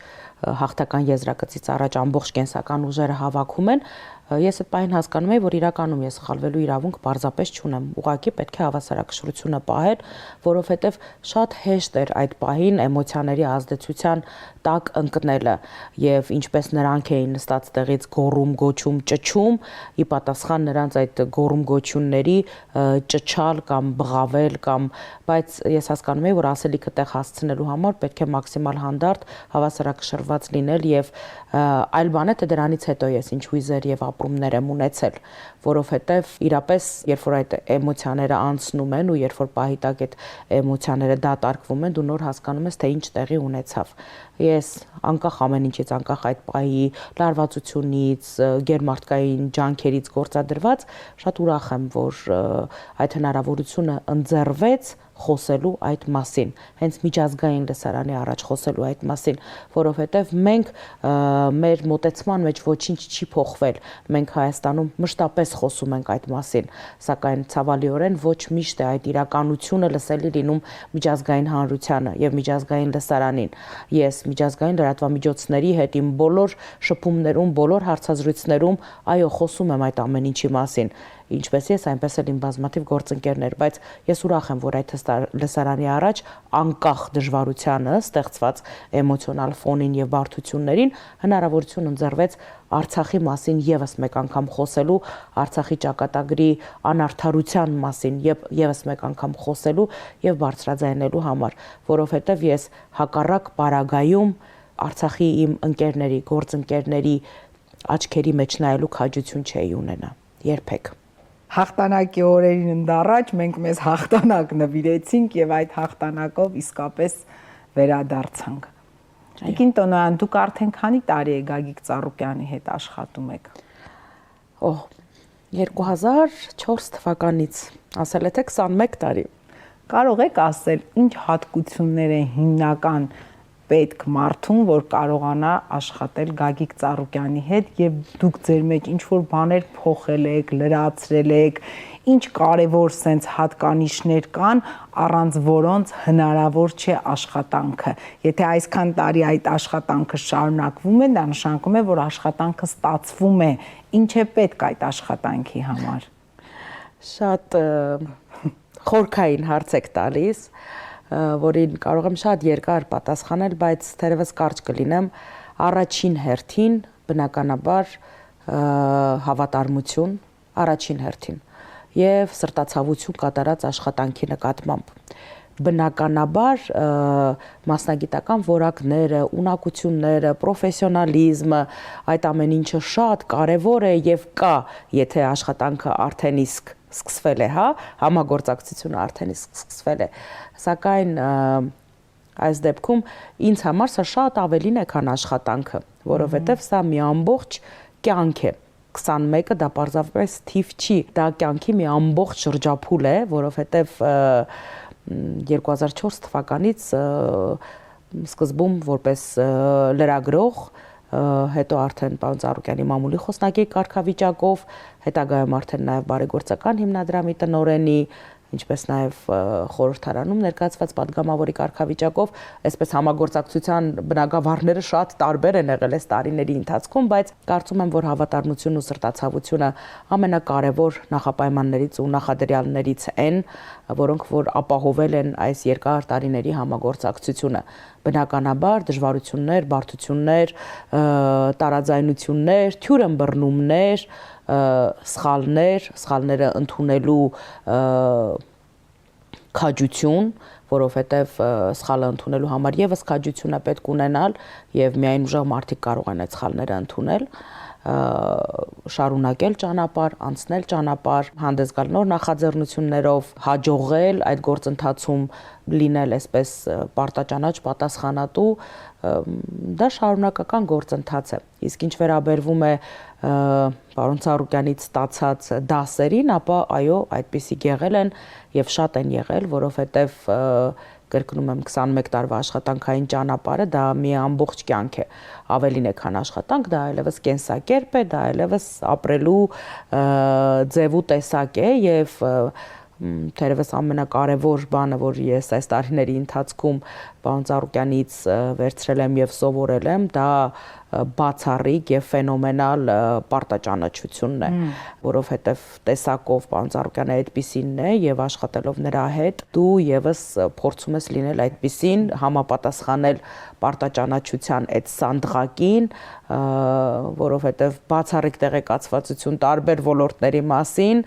հաղթական եզրագծից առաջ ամբողջ կենսական ուժերը հավաքում են ես այդ պահին հասկանում եմ որ իրականում ես սխալվելու իրավունք պարզապես չունեմ ուղղակի պետք է հավասարակշռությունը պահել որովհետև շատ հեշտ էր այդ պահին էմոցիաների ազդեցության տակ ընկնելը եւ ինչպես նրանք էին նստած տեղից գոռում գոչում ճչում ի պատասխան նրանց այդ գոռում գոչյունների ճչալ կամ բղավել կամ բայց ես հասկանում եմ որ ասելիքը տեղ հասցնելու համար պետք է մաքսիմալ հանդարտ հավասարակշռված լինել եւ այլ բան է թե դրանից հետո ես ինչ հույզեր եւ ապրումներ եմ ունեցել, որովհետև իրապես երբ որ այդ էմոցիաները անցնում են ու երբ որ պահի տակ այդ էմոցիաները դատարկվում են, դու նոր հասկանում ես թե ինչ տեղի ունեցավ։ Ես անկախ ամեն ինչից, անկախ այդ պահի լարվածությունից, գերմարտկային ջանքերից գործադրված, շատ ուրախ եմ, որ այդ հնարավորությունը ընձեռվեց խոսելու այդ մասին, հենց միջազգային լսարանի առաջ խոսելու այդ մասին, որովհետև մենք մեր մոտեցման մեջ ոչինչ չի փոխվել, մենք Հայաստանում մշտապես խոսում ենք այդ մասին, սակայն ցավալիորեն ոչ միշտ է այդ իրականությունը լսելի լինում միջազգային հանրությանը եւ միջազգային լսարանին։ Ես միջազգային լրատվամիջոցների հետ իմ բոլոր շփումներում, բոլոր հարցազրույցներում, այո, խոսում եմ այդ ամեն ինչի մասին։ Ինչպես ես, այնպես էլ իմ բազմաթիվ գործընկերներ, բայց ես ուրախ եմ, որ այդ լսարանի առաջ անկախ դժվարությանը ստեղծված էմոցիոնալ ֆոնին եւ բարդություններին հնարավորություն ընձեռվեց Արցախի մասին եւս մեկ անգամ խոսելու, Արցախի ճակատագրի անարդարության մասին եւս մեկ անգամ խոսելու եւ բարձրաձայնելու համար, որովհետեւ ես հակառակ պարագայում Արցախի իմ ընկերների, գործընկերների աչքերի մեջ նայելու քաջություն չէի ունենա երբեք։ Հաղթանակի օրերին ընդառաջ մենք մեզ հաղթանակ նվիրեցինք եւ այդ հաղթանակով իսկապես վերադարձանք։ Տիկին Տոնոյան, դուք արդեն քանի տարի է Գագիկ Ծառուկյանի հետ աշխատում եք։ 2004 թվականից, ասել եք 21 տարի։ Կարող եք ասել, ինչ հատկություններ են հիմնական պետք մարդուն, որ կարողանա աշխատել Գագիկ Ծառուկյանի հետ եւ դուք ձեր մեջ ինչ որ բաներ փոխել եք, լրացրել եք, ինչ կարևոր սենց հատկանիշներ կան, առանց որոնց հնարավոր չէ աշխատանքը։ Եթե այսքան տարի այդ աշխատանքը շարունակվում է, դա նշանակում է, որ աշխատանքը ստացվում է։ Ինչ է պետք այդ աշխատանքի համար։ Շատ խորքային հարց եք տալիս, որին կարող եմ շատ երկար պատասխանել, բայց թերևս կարճ կլինեմ, առաջին հերթին բնականաբար հավատարմություն, առաջին հերթին եւ սրտացավություն կատարած աշխատանքի նկատմամբ։ բնականաբար մասնագիտական որակները, ունակությունները, պրոֆեսիոնալիզմը, այդ ամեն ինչը շատ կարևոր է եւ կա, եթե աշխատանքը արդեն իսկ սկսվել է, հա, համագործակցությունը արդեն իսկ սկսվել է, սակայն այս դեպքում ինձ համար սա շատ ավելին է, քան աշխատանքը, որովհետեւ սա մի ամբողջ կյանք է։ 21-ը դա պարզապես թիվ չի, դա կյանքի մի ամբողջ շրջափուլ է, որովհետև 2004 թվականից սկզբում որպես լրագրող, հետո արդեն պարոն Ծառուկյանի մամուլի խոսնակի կարգավիճակով, հետագայում արդեն նաև բարեգործական հիմնադրամի տնօրենի, ինչպես նաև խորհրդարանում ներկայացված падգամավորի կարգավիճակով, այսպես համագործակցության բնագավառները շատ տարբեր են եղել այս տարիների ընթացքում, բայց կարծում եմ, որ հավատարմությունն ու սրտացավությունը ամենակարևոր նախապայմաններից ու նախադրյալներից են, որոնք որ ապահովել են այս երկար տարիների համագործակցությունը։ Բնականաբար դժվարություններ, բարդություններ, տարաձայնություններ, թյուրըմբռնումներ, սխալները ընդունելու քաջություն, որովհետև սխալը ընդունելու համար եւս քաջություն է պետք ունենալ եւ միայն ուժեղ մարդիկ կարող են այդ սխալները ընդունել, շարունակել ճանապարհ, անցնել ճանապարհ, հանդես գալ նոր նախաձեռնություններով, հաջողել այդ գործընթացում լինել այսպես պարտաճանաչ պատասխանատու, դա շարունակական գործընթաց է։ Իսկ ինչ վերաբերվում է պարոն Ծառուկյանից ստացած դասերին, ապա այո, այդպիսի եղել են եւ շատ են եղել, որովհետեւ կրկնում եմ 21 տարվա աշխատանքային ճանապարհը դա մի ամբողջ կյանք է, ավելին է քան աշխատանք, դա այլևս կենսակերպ է, դա այլևս ապրելու ձև ու տեսակ է եւ թերևս ամենակարևոր բանը, որ ես այս տարիների ընթացքում պարոն Ծառուկյանից վերցրել եմ եւ սովորել եմ, դա բացառիկ եւ ֆենոմենալ պարտաճանաչությունն է, որովհետեւ տեսակով պարոն Ծառուկյանը այդպիսինն է եւ աշխատելով նրա հետ դու եւս փորձում ես լինել այդպիսին, համապատասխանել պարտաճանաչության այդ սանդղակին, որովհետեւ բացառիկ տեղեկացվածություն տարբեր ոլորտների մասին,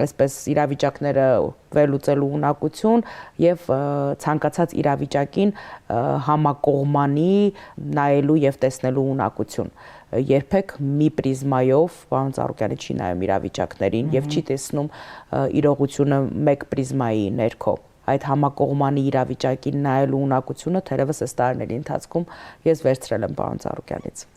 այսպես իրավիճակները վերլուծելու ունակություն եւ ցանկացած իրավիճակին համակողմանի նայելու եւ տեսնելու ունակություն։ Երբեք մի պրիզմայով պարոն Ծառուկյանը չի նայում իրավիճակներին եւ չի տեսնում իրողությունը մեկ պրիզմայի ներքո։ Այդ համակողմանի իրավիճակին նայելու ունակությունը թերևս այս տարիների ընթացքում ես վերցրել եմ պարոն Ծառուկյանից։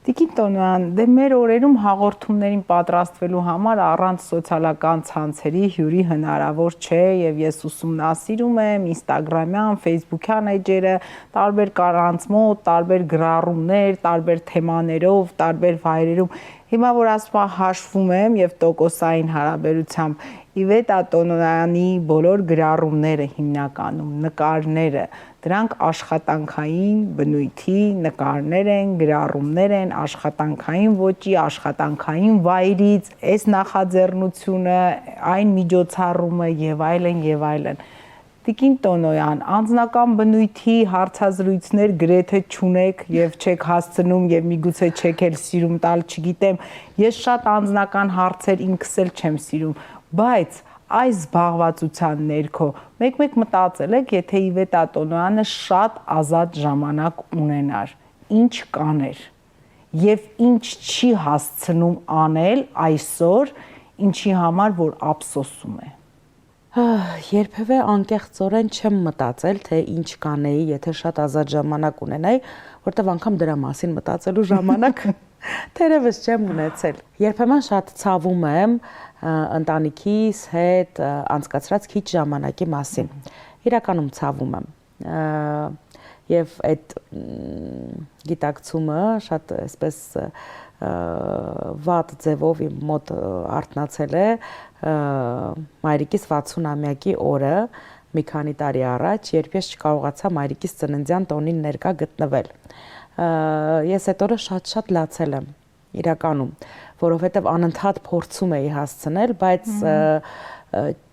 Տիկին Տոնյան, դե մեր օրերում հաղորդումներին պատրաստվելու համար առանց սոցիալական ցանցերի հյուրի հնարավոր չէ եւ ես ուսումնասիրում եմ Instagram-յան, Facebook-յան էջերը, տարբեր կանանց մոտ, տարբեր գրառումներ, տարբեր թեմաներով, տարբեր վայրերում։ Հիմա որ ասում հաշվում եմ եւ տոկոսային հարաբերությամբ Իվետա Տոնյանի բոլոր գրառումները հիմնականում նկարները դրանք աշխատանքային բնույթի նկարներ են, գրառումներ են, աշխատանքային ոճի, աշխատանքային վայրից, այս նախաձեռնությունը, այն միջոցառումը եւ այլն եւ այլն։ Տիկին Տոնոյան, անձնական բնույթի հարցազրույցներ գրեթե չունեք եւ չեք հասցնում եւ միգուցե չեք էլ սիրում տալ, չգիտեմ, ես շատ անձնական հարցեր ինքս էլ չեմ սիրում, բայց այս զբաղվածության ներքո մեկ-մեկ մտածել եք, եթե Իվետա Տոնոյանը շատ ազատ ժամանակ ունենար, ինչ կաներ եւ ինչ չի հասցնում անել այսօր, ինչի համար որ ափսոսում է։ Երբևէ անկեղծորեն չեմ մտածել, թե ինչ կանեի, եթե շատ ազատ ժամանակ ունենայի, որտեվ անգամ դրա մասին մտածելու ժամանակ թերևս չեմ ունեցել։ Երբեմն շատ ցավում եմ ընտանիքիս հետ անցկացրած քիչ ժամանակի մասին։ Իրականում ցավում եմ։ Եվ այդ գիտակցումը շատ այսպես վատ ձևով իմ մոտ արթնացել է մայրիկիս 60-ամյակի օրը մի քանի տարի առաջ, երբ ես չկարողացա մայրիկիս ծննդյան տոնին ներկա գտնվել։ Ես այդ օրը շատ լացել եմ իրականում, որովհետև անընդհատ փորձում էի հասցնել, բայց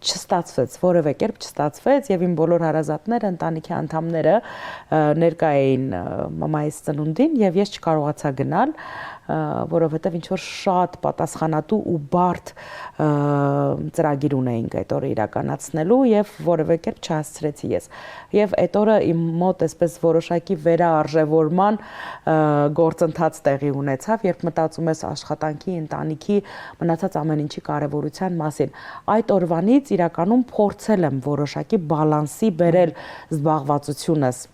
չստացվեց, որևէ կերպ չստացվեց եւ իմ բոլոր հարազատները, ընտանիքի անդամները ներկա էին մամայիս ծնունդին եւ ես չկարողացա գնալ, որովհետեւ ինչ որ շատ պատասխանատու ու բարդ ծրագիր ունեինք այդ օրը իրականացնելու եւ որևէ կերպ չհասցրեցի ես։ Եվ այդ օրը իմ մոտ այսպես որոշակի վերաարժևորման գործընթաց տեղի ունեցավ, երբ մտածում ես աշխատանքի, ընտանիքի, մնացած ամեն ինչի կարեւորության մասին։ Այդ օրվանից իրականում փորձել եմ որոշակի բալանսի բերել զբաղվածությունս,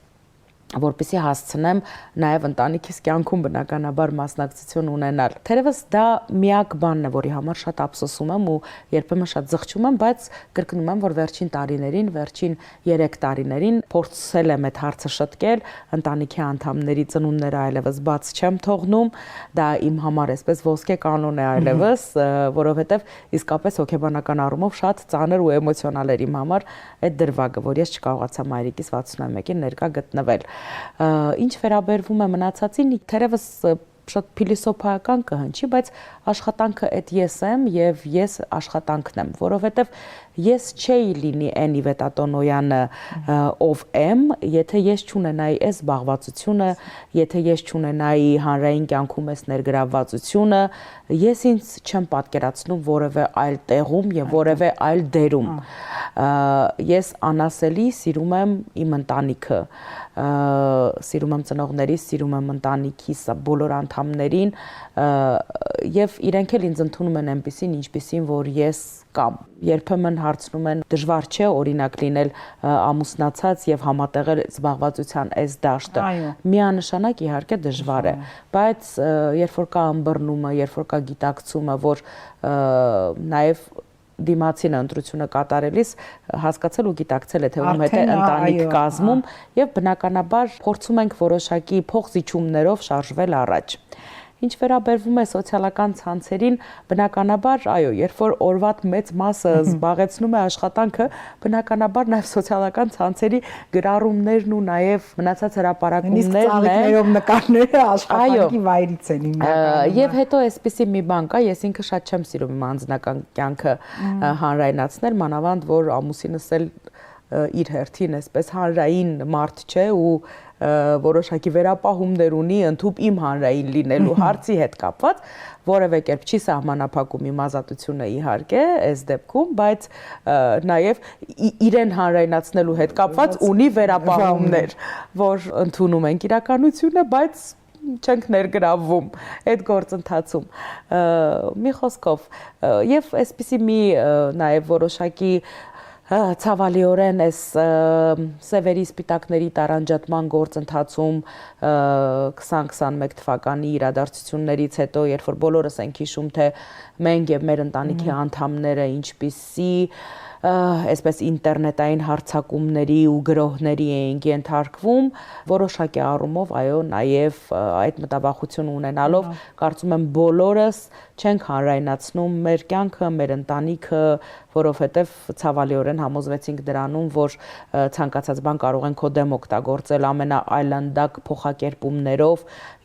որպեսզի հասցնեմ նաև ընտանիքիս կյանքում բնականաբար մասնակցություն ունենալ։ Թերևս դա միակ բանն է, որի համար շատ ափսոսում եմ ու երբեմն շատ զղջում եմ, բայց կրկնում եմ, որ վերջին տարիներին, վերջին 3 տարիներին փորձել եմ այդ հարցը շտկել, ընտանիքի անդամների ծնունդները այլևս բաց չեմ թողնում, դա իմ համար այսպես ոսկե կանոն է այլևս, որովհետև իսկապես հոգեբանական առումով շատ ծանր ու էմոցիոնալ էր իմ համար այդ դրվագը, որ ես չկարողացա մայրիկիս 61-ին ներկա գտնվել։ Ինչ վերաբերվում է մնացածին, թերևս շատ փիլիսոփայական կհնչի, բայց աշխատանքը այդ ես եմ եւ ես աշխատանքն եմ, որովհետեւ ես չէի լինի Էնի Վետատոնոյանը ով եմ, եթե ես չունենայի այս զբաղվածությունը, եթե ես չունենայի հանրային կյանքում այս ներգրավվածությունը, ես ինձ չեմ պատկերացնում որևէ այլ տեղում եւ որևէ այլ դերում։ Ես անասելի սիրում եմ իմ ընտանիքը, սիրում եմ ծնողներիս, սիրում եմ ընտանիքիս բոլոր անդամներին եւ իրենք էլ ինձ ընդունում են այնպիսին, ինչպիսին որ ես կամ երբեմն հարցնում են դժվար չէ օրինակ լինել ամուսնացած եւ համատեղել զբաղվածության այս դաշտը։ Միանշանակ իհարկե դժվար է, բայց երբ որ կա ըմբռնումը, երբ որ կա գիտակցումը, որ նաեւ դիմացինը ընտրությունը կատարելիս հասկացել ու գիտակցել է թե ում հետ է ընտանիք կազմում եւ բնականաբար փորձում ենք որոշակի փոխզիջումներով շարժվել առաջ։ Ինչ վերաբերվում է սոցիալական ցանցերին, բնականաբար, այո, երբ որ օրվա մեծ մասը զբաղեցնում է աշխատանքը, բնականաբար նաև սոցիալական ցանցերի գրառումներն ու նաև մնացած հրապարակումներն են նկարները աշխատանքի վայրից են հիմնականում։ Եվ հետո այսպիսի մի բան կա, ես ինքը շատ չեմ սիրում իմ անձնական կյանքը հանրայնացնել, մանավանդ որ ամուսինս էլ իր հերթին այսպես հանրային մարդ չէ ու որոշակի վերապահումներ ունի ընդհուպ իմ հանրային լինելու հարցի հետ կապված, որևէ կերպ չի սահմանափակում իմ ազատությունը իհարկե այս դեպքում, բայց նաև իրեն հանրայնացնելու հետ կապված ունի վերապահումներ, որ ընդունում ենք իրականությունը, բայց չենք ներգրավվում այդ գործընթացում։ Մի խոսքով, եւ այսպիսի մի նաև որոշակի ցավալիորեն այս սևերի սպիտակների տարանջատման գործընթացում 2021 թվականի իրադարձություններից հետո, երբ որ բոլորս ենք հիշում, թե մենք եւ մեր ընտանիքի անդամները ինչպիսի այսպես ինտերնետային հարձակումների ու գրոհների էինք ենթարկվում, որոշակի առումով, այո, նաև այդ մտավախությունը ունենալով, կարծում եմ բոլորս չենք հանրայնացնում մեր կյանքը, մեր ընտանիքը, որովհետև ցավալիորեն համոզվեցինք դրանում, որ ցանկացած բան կարող են քո դեմ օգտագործել ամենաայլանդակ փոխակերպումներով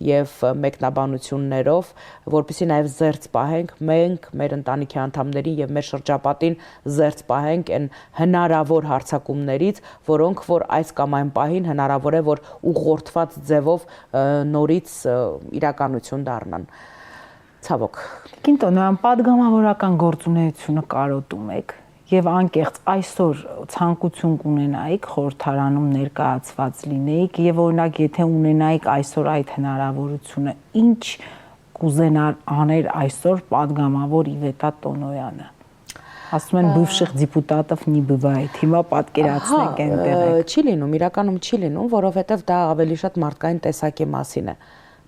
եւ մեկնաբանություններով, որպեսզի նաեւ զերծ պահենք մենք, մեր ընտանիքի անդամներին եւ մեր շրջապատին զերծ պահենք այն հնարավոր հարձակումներից, որոնք որ այս կամ այն պահին հնարավոր է որ ուղղորդված ձևով նորից իրականություն դառնան։ Ցավոք։ Կինտոնյան падգամավորական գործունեությունը կարոտում եք եւ անկեղծ այսօր ցանկություն կունենայիք խորհրդարանում ներկայացված լինեիք եւ օրինակ եթե ունենայիք այսօր այդ հնարավորությունը, ինչ կուզենար աներ այսօր падգամավոր Իվետա Տոնոյանը։ Ասում են բывших депутатов не бывает։ Հիմա պատկերացնեք այնտեղ։ Չի լինում, իրականում չի լինում, որովհետեւ դա ավելի շատ մարդկային տեսակի մասին է։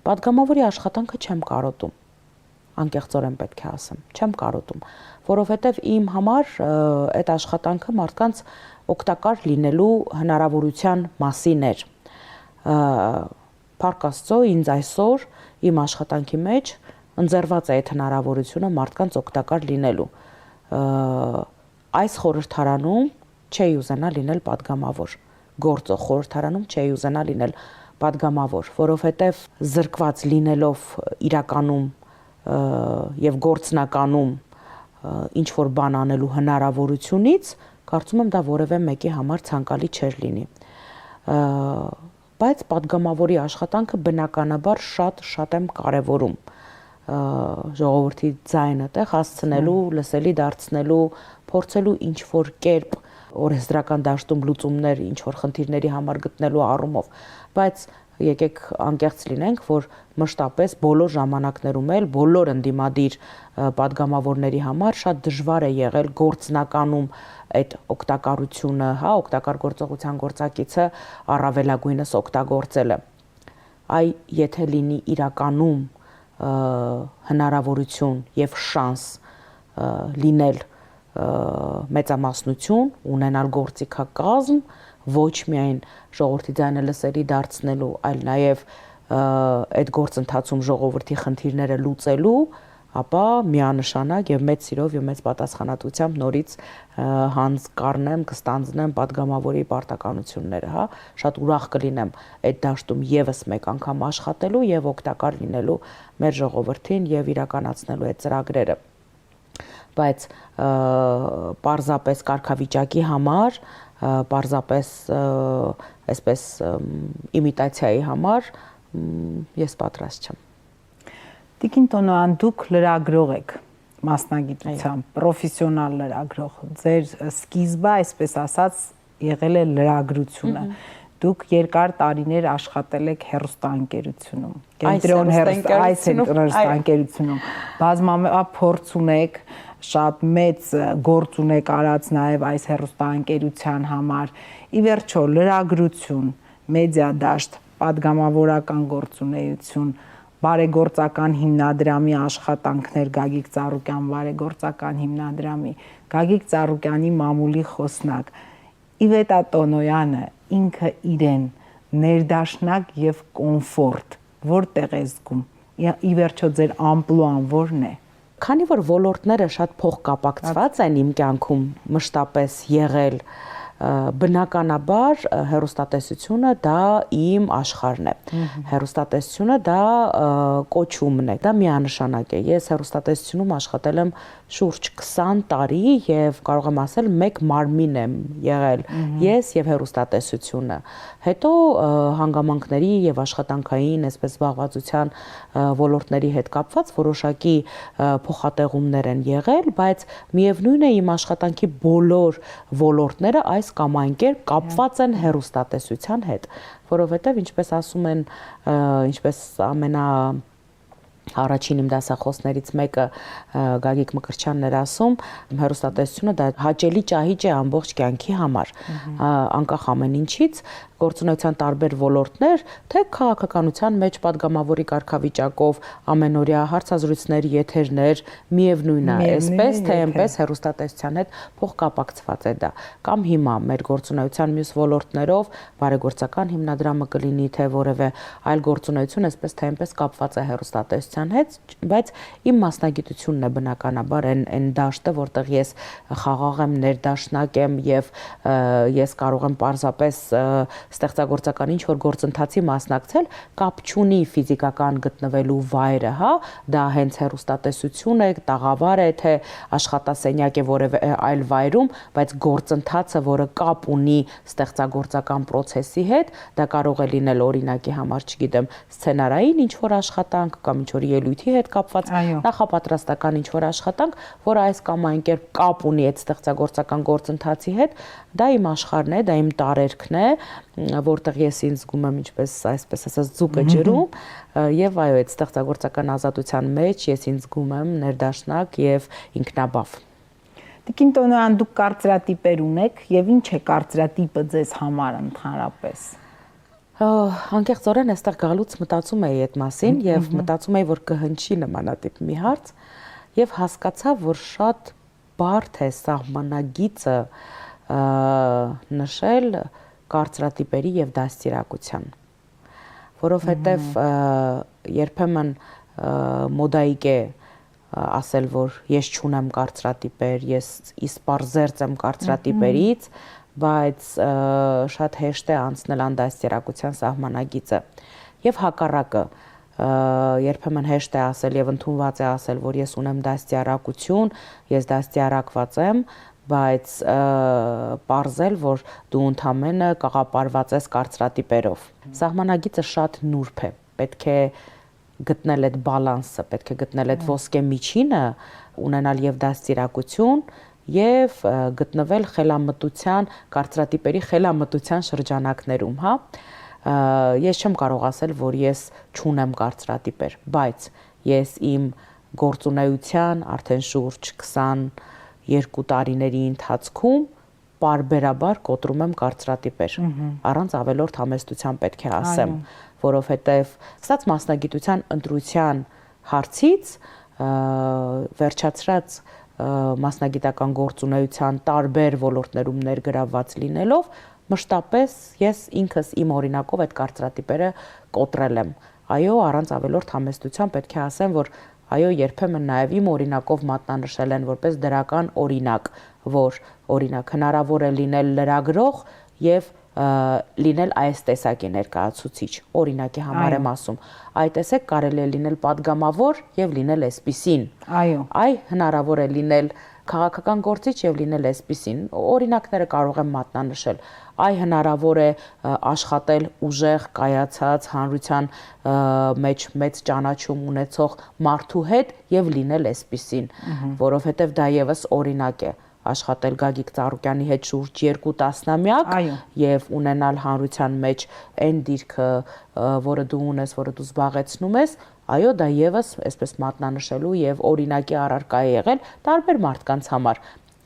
Падգամավորի աշխատանքը չեմ կարոտում։ Անկեղծորեն պետք է ասեմ, չեմ կարոտում, որովհետև իմ համար այդ աշխատանքը մարդկանց օգտակար լինելու հնարավորության մասին էր։ Փառք Աստծո, ինձ այսօր իմ աշխատանքի մեջ ընձեռված է այդ հնարավորությունը մարդկանց օգտակար լինելու։ Այս խորհրդարանում չէի ուզենա լինել падգամավոր, գործող խորհրդարանում չէի ուզենա լինել падգամավոր, որովհետև զրկված լինելով իրականում եւ գործնականում ինչ որ բան անելու հնարավորությունից, կարծում եմ դա որևէ մեկի համար ցանկալի չէր լինի։ Բայց падգամավորի աշխատանքը բնականաբար շատ եմ կարևորում ժողովրդի ձայնը տեղ հասցնելու, լսելի դարձնելու, փորձելու ինչ որ կերպ օրենսդրական դաշտում լուծումներ ինչ որ խնդիրների համար գտնելու առումով, բայց եկեք անկեղծ լինենք, որ մշտապես բոլոր ժամանակներում էլ բոլոր ընդդիմադիր падգամավորների համար շատ դժվար է եղել գործնականում այդ օգտակարությունը, հա, օգտակար գործողության գործակիցը առավելագույնս օգտագործելը։ Այ եթե լինի իրականում հնարավորություն եւ շանս լինել մեծամասնություն, ունենալ գործիքակազմ, ոչ միայն ժողովրդի ձայնը լսելի դարձնելու, այլ նաև այդ գործընթացում ժողովրդի խնդիրները լուծելու, ապա միանշանակ եւ մեծ սիրով եւ մեծ պատասխանատվությամբ նորից հանձ կառնեմ, կստանձնեմ падգամավորի պարտականությունները, հա, շատ ուրախ կլինեմ այդ դաշտում եւս մեկ անգամ աշխատելու եւ օգտակար լինելու մեր ժողովրդին եւ իրականացնելու այդ ծրագրերը։ Բայց պարզապես կարգավիճակի համար, պարզապես այսպես իմիտացիայի համար ես պատրաստ չեմ։ Տիկին Տոնոյան, դուք լրագրող եք մասնագիտությամբ, պրոֆեսիոնալ լրագրող։ Ձեր սկիզբը, այսպես ասած, եղել է լրագրությունը։ Դուք երկար տարիներ աշխատել եք հեռուստաընկերությունում, կենտրոն հեռուստաընկերությունում, բազմափորձ ունեք, շատ մեծ գործ ունեք արած նաև այս հեռուստաընկերության համար։ Ի վերջո, լրագրություն, մեդիա դաշտ, падգամավորական գործունեություն, բարեգործական հիմնադրամի աշխատանքներ, Գագիկ Ծառուկյան բարեգործական հիմնադրամի, Գագիկ Ծառուկյանի մամուլի խոսնակ, Իվետա Տոնոյանը ինքը իրեն ներդաշնակ եւ կոմֆորտ, որտեղ է զգում։ Ի վերջո ձեր ամպլուան որն է։ Քանի որ ոլորտները շատ փոխկապակցված են իմ կյանքում մշտապես եղել, բնականաբար հեռուստատեսությունը դա իմ աշխարհն է։ Հեռուստատեսությունը դա կոչումն է, դա միանշանակ է։ Ես հեռուստատեսությունում աշխատել եմ շուրջ 20 տարի եւ կարող եմ ասել մեկ մարմին եմ եղել ես եւ հեռուստատեսությունը։ Հետո հանգամանքների եւ աշխատանքային, այսպես զբաղվածության ոլորտների հետ կապված որոշակի փոխատեղումներ են եղել, բայց միևնույն է իմ աշխատանքի բոլոր ոլորտները այս կամ այն կերպ կապված են հեռուստատեսության հետ, որովհետև ինչպես ասում են, ինչպես առաջին իմ դասախոսներից մեկը Գագիկ Մկրտչյանն էր ասում, հեռուստատեսությունը դա հաճելի ճահիճ է ամբողջ կյանքի համար, անկախ ամեն ինչից, գործունեության տարբեր ոլորտներ, թե քաղաքականության մեջ падգամավորի կարգավիճակով ամենօրյա հարցազրույցներ, եթերներ, միևնույնն է, այսպես թե այնպես հեռուստատեսության հետ փոխկապակցված է դա։ Կամ հիմա մեր գործունեության մյուս ոլորտներով բարեգործական հիմնադրամը կլինի, թե որևէ այլ գործունեություն, այսպես թե այնպես կապված է հեռուստատեսության հետ, բայց իմ մասնագիտությունն է բնականաբար այն դաշտը, որտեղ ես խաղաղ եմ, ներդաշնակ եմ եւ ես կարող եմ պարզապես ստեղծագործական ինչ որ գործընթացի մասնակցել, կապ չունի ֆիզիկական գտնվելու վայրը, հա, դա հենց հեռուստատեսություն է, տաղավար է, թե աշխատասենյակ է որևէ այլ վայրում, բայց գործընթացը, որը կապ ունի ստեղծագործական process-ի հետ, դա կարող է լինել օրինակի համար, չգիտեմ, սցենարային ինչ որ աշխատանք կամ ինչ որ ելույթի հետ կապված, նախապատրաստական ինչ որ աշխատանք, որը այս կամ այն կերպ կապ ունի այդ ստեղծագործական գործընթացի հետ, դա իմ աշխարհն է, դա իմ տարերքն է, որտեղ ես ինձ զգում եմ ինչպես այսպես ասած ձուկը ջրում եւ այո այդ ստեղծագործական ազատության մեջ ես ինձ զգում եմ ներդաշնակ եւ ինքնաբավ։ Տիկին Տոնոյան, դուք կարծրատիպեր ունեք եւ ինչ է կարծրատիպը ձեզ համար ընդհանրապես։ Անկեղծորեն այստեղ գալուց մտածում էի այդ մասին եւ մտածում էի որ կհնչի նմանատիպ մի հարց եւ հասկացա որ շատ բարդ է սահմանագիծը նշել կարծրատիպերի եւ դաստիարակության, որովհետեւ երբեմն մոդայիկ է ասել, որ ես չունեմ կարծրատիպեր, ես իսպարզերծ եմ կարծրատիպերից, բայց շատ հեշտ է անցնել անդաստիարակության սահմանագիծը եւ հակառակը երբեմն հեշտ է ասել եւ ընդունված է ասել, որ ես ունեմ դաստիարակություն, ես դաստիարակված եմ, բայց պարզել, որ դու ընդամենը կաղապարված ես կարծրատիպերով։ Սահմանագիծը շատ նուրբ է, պետք է գտնել այդ բալանսը, պետք է գտնել այդ ոսկե միջինը, ունենալ եւ դաստիարակություն եւ գտնվել խելամտության, կարծրատիպերի խելամտության շրջանակներում, հա։ Ես չեմ կարող ասել, որ ես չունեմ կարծրատիպեր, բայց ես իմ գործունեության արդեն շուրջ 22 տարիների ընթացքում պարբերաբար կոտրում եմ կարծրատիպեր, առանց ավելորդ համեստության պետք է ասեմ, որովհետեւ ստաց մասնագիտության ընտրության հարցից վերջացրած մասնագիտական գործունեության տարբեր ոլորտներում ներգրավված լինելով մշտապես ես ինքս իմ օրինակով այդ կարծրատիպերը կոտրել եմ։ Այո, առանց ավելորդ համեստության պետք է ասեմ, որ այո, երբեմն նաև իմ օրինակով մատնանշել են որպես դրական օրինակ, որ օրինակ հնարավոր է լինել լրագրող եւ լինել այս տեսակի ներկայացուցիչ, օրինակի համար եմ ասում, այ տեսեք կարելի է լինել падգամավոր եւ լինել այսպիսին, այ հնարավոր է լինել քաղաքական գործիչ եւ լինել այսպիսին, օրինակները կարող եմ մատնանշել, այ հնարավոր է աշխատել ուժեղ կայացած հանրության մեջ մեծ ճանաչում ունեցող մարդու հետ եւ լինել այսպիսին, որովհետեւ դա եւս օրինակ է աշխատել Գագիկ Ծառուկյանի հետ շուրջ 2 տասնամյակ եւ ունենալ հանրության մեջ այն դիրքը, որը դու ունես, որը դու զբաղեցնում ես, այո, դա եւս այսպես մատնանշելու եւ օրինակի առարկա է եղել տարբեր մարդկանց համար,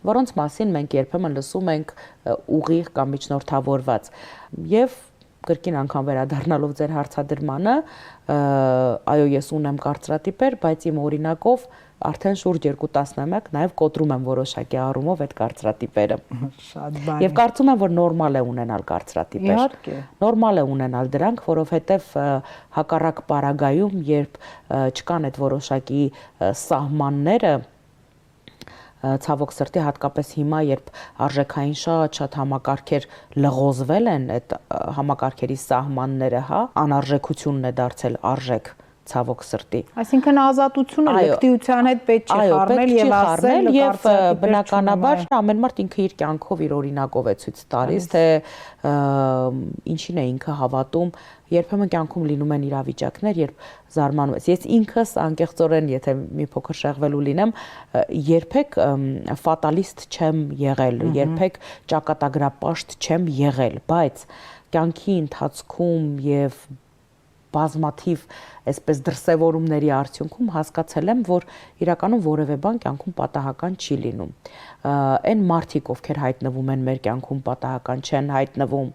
որոնց մասին մենք երբեմն լսում ենք ուղիղ կամ միջնորդավորված եւ կրկին անգամ վերադառնալով ձեր հարցադրմանը, այո, ես ունեմ կարծրատիպեր, բայց իմ օրինակով արդեն շուրջ 2 տասնամյակ նաև կոտրում եմ որոշակի առումով այդ կարծրատիպերը։ Շատ բան։ Եվ կարծում եմ, որ նորմալ է ունենալ կարծրատիպեր։ Իհարկե։ Նորմալ է ունենալ դրանք, որովհետև հակառակ պարագայում, երբ չկան այդ որոշակի սահմանները, ցավոք սրտի հատկապես հիմա, երբ արժեքային շատ համակարգեր լղոզվել են, այդ համակարգերի սահմանները, հա, անարժեքությունն է դարձել արժեք, ցավոք սրտի։ Այսինքն ազատությունը լկտիության հետ պետք չի խառնել եւ ասել եւ բնականաբար ամեն մարդ ինքը իր կյանքով իր օրինակով է ցույց տալիս, թե ինչին է ինքը հավատում, երբեմն կյանքում լինում են իրավիճակներ, երբ զարմանում ես։ Ես ինքս անկեղծորեն, եթե մի փոքր շեղվելու լինեմ, երբեք ֆատալիստ չեմ եղել, երբեք ճակատագրապաշտ չեմ եղել, բայց կյանքի ընթացքում եւ բազմաթիվ այսպես դրսևորումների արդյունքում հասկացել եմ, որ իրականում որևէ բան կյանքում պատահական չի լինում։ Այն մարդիկ, ովքեր հայտնվում են մեր կյանքում պատահական չեն հայտնվում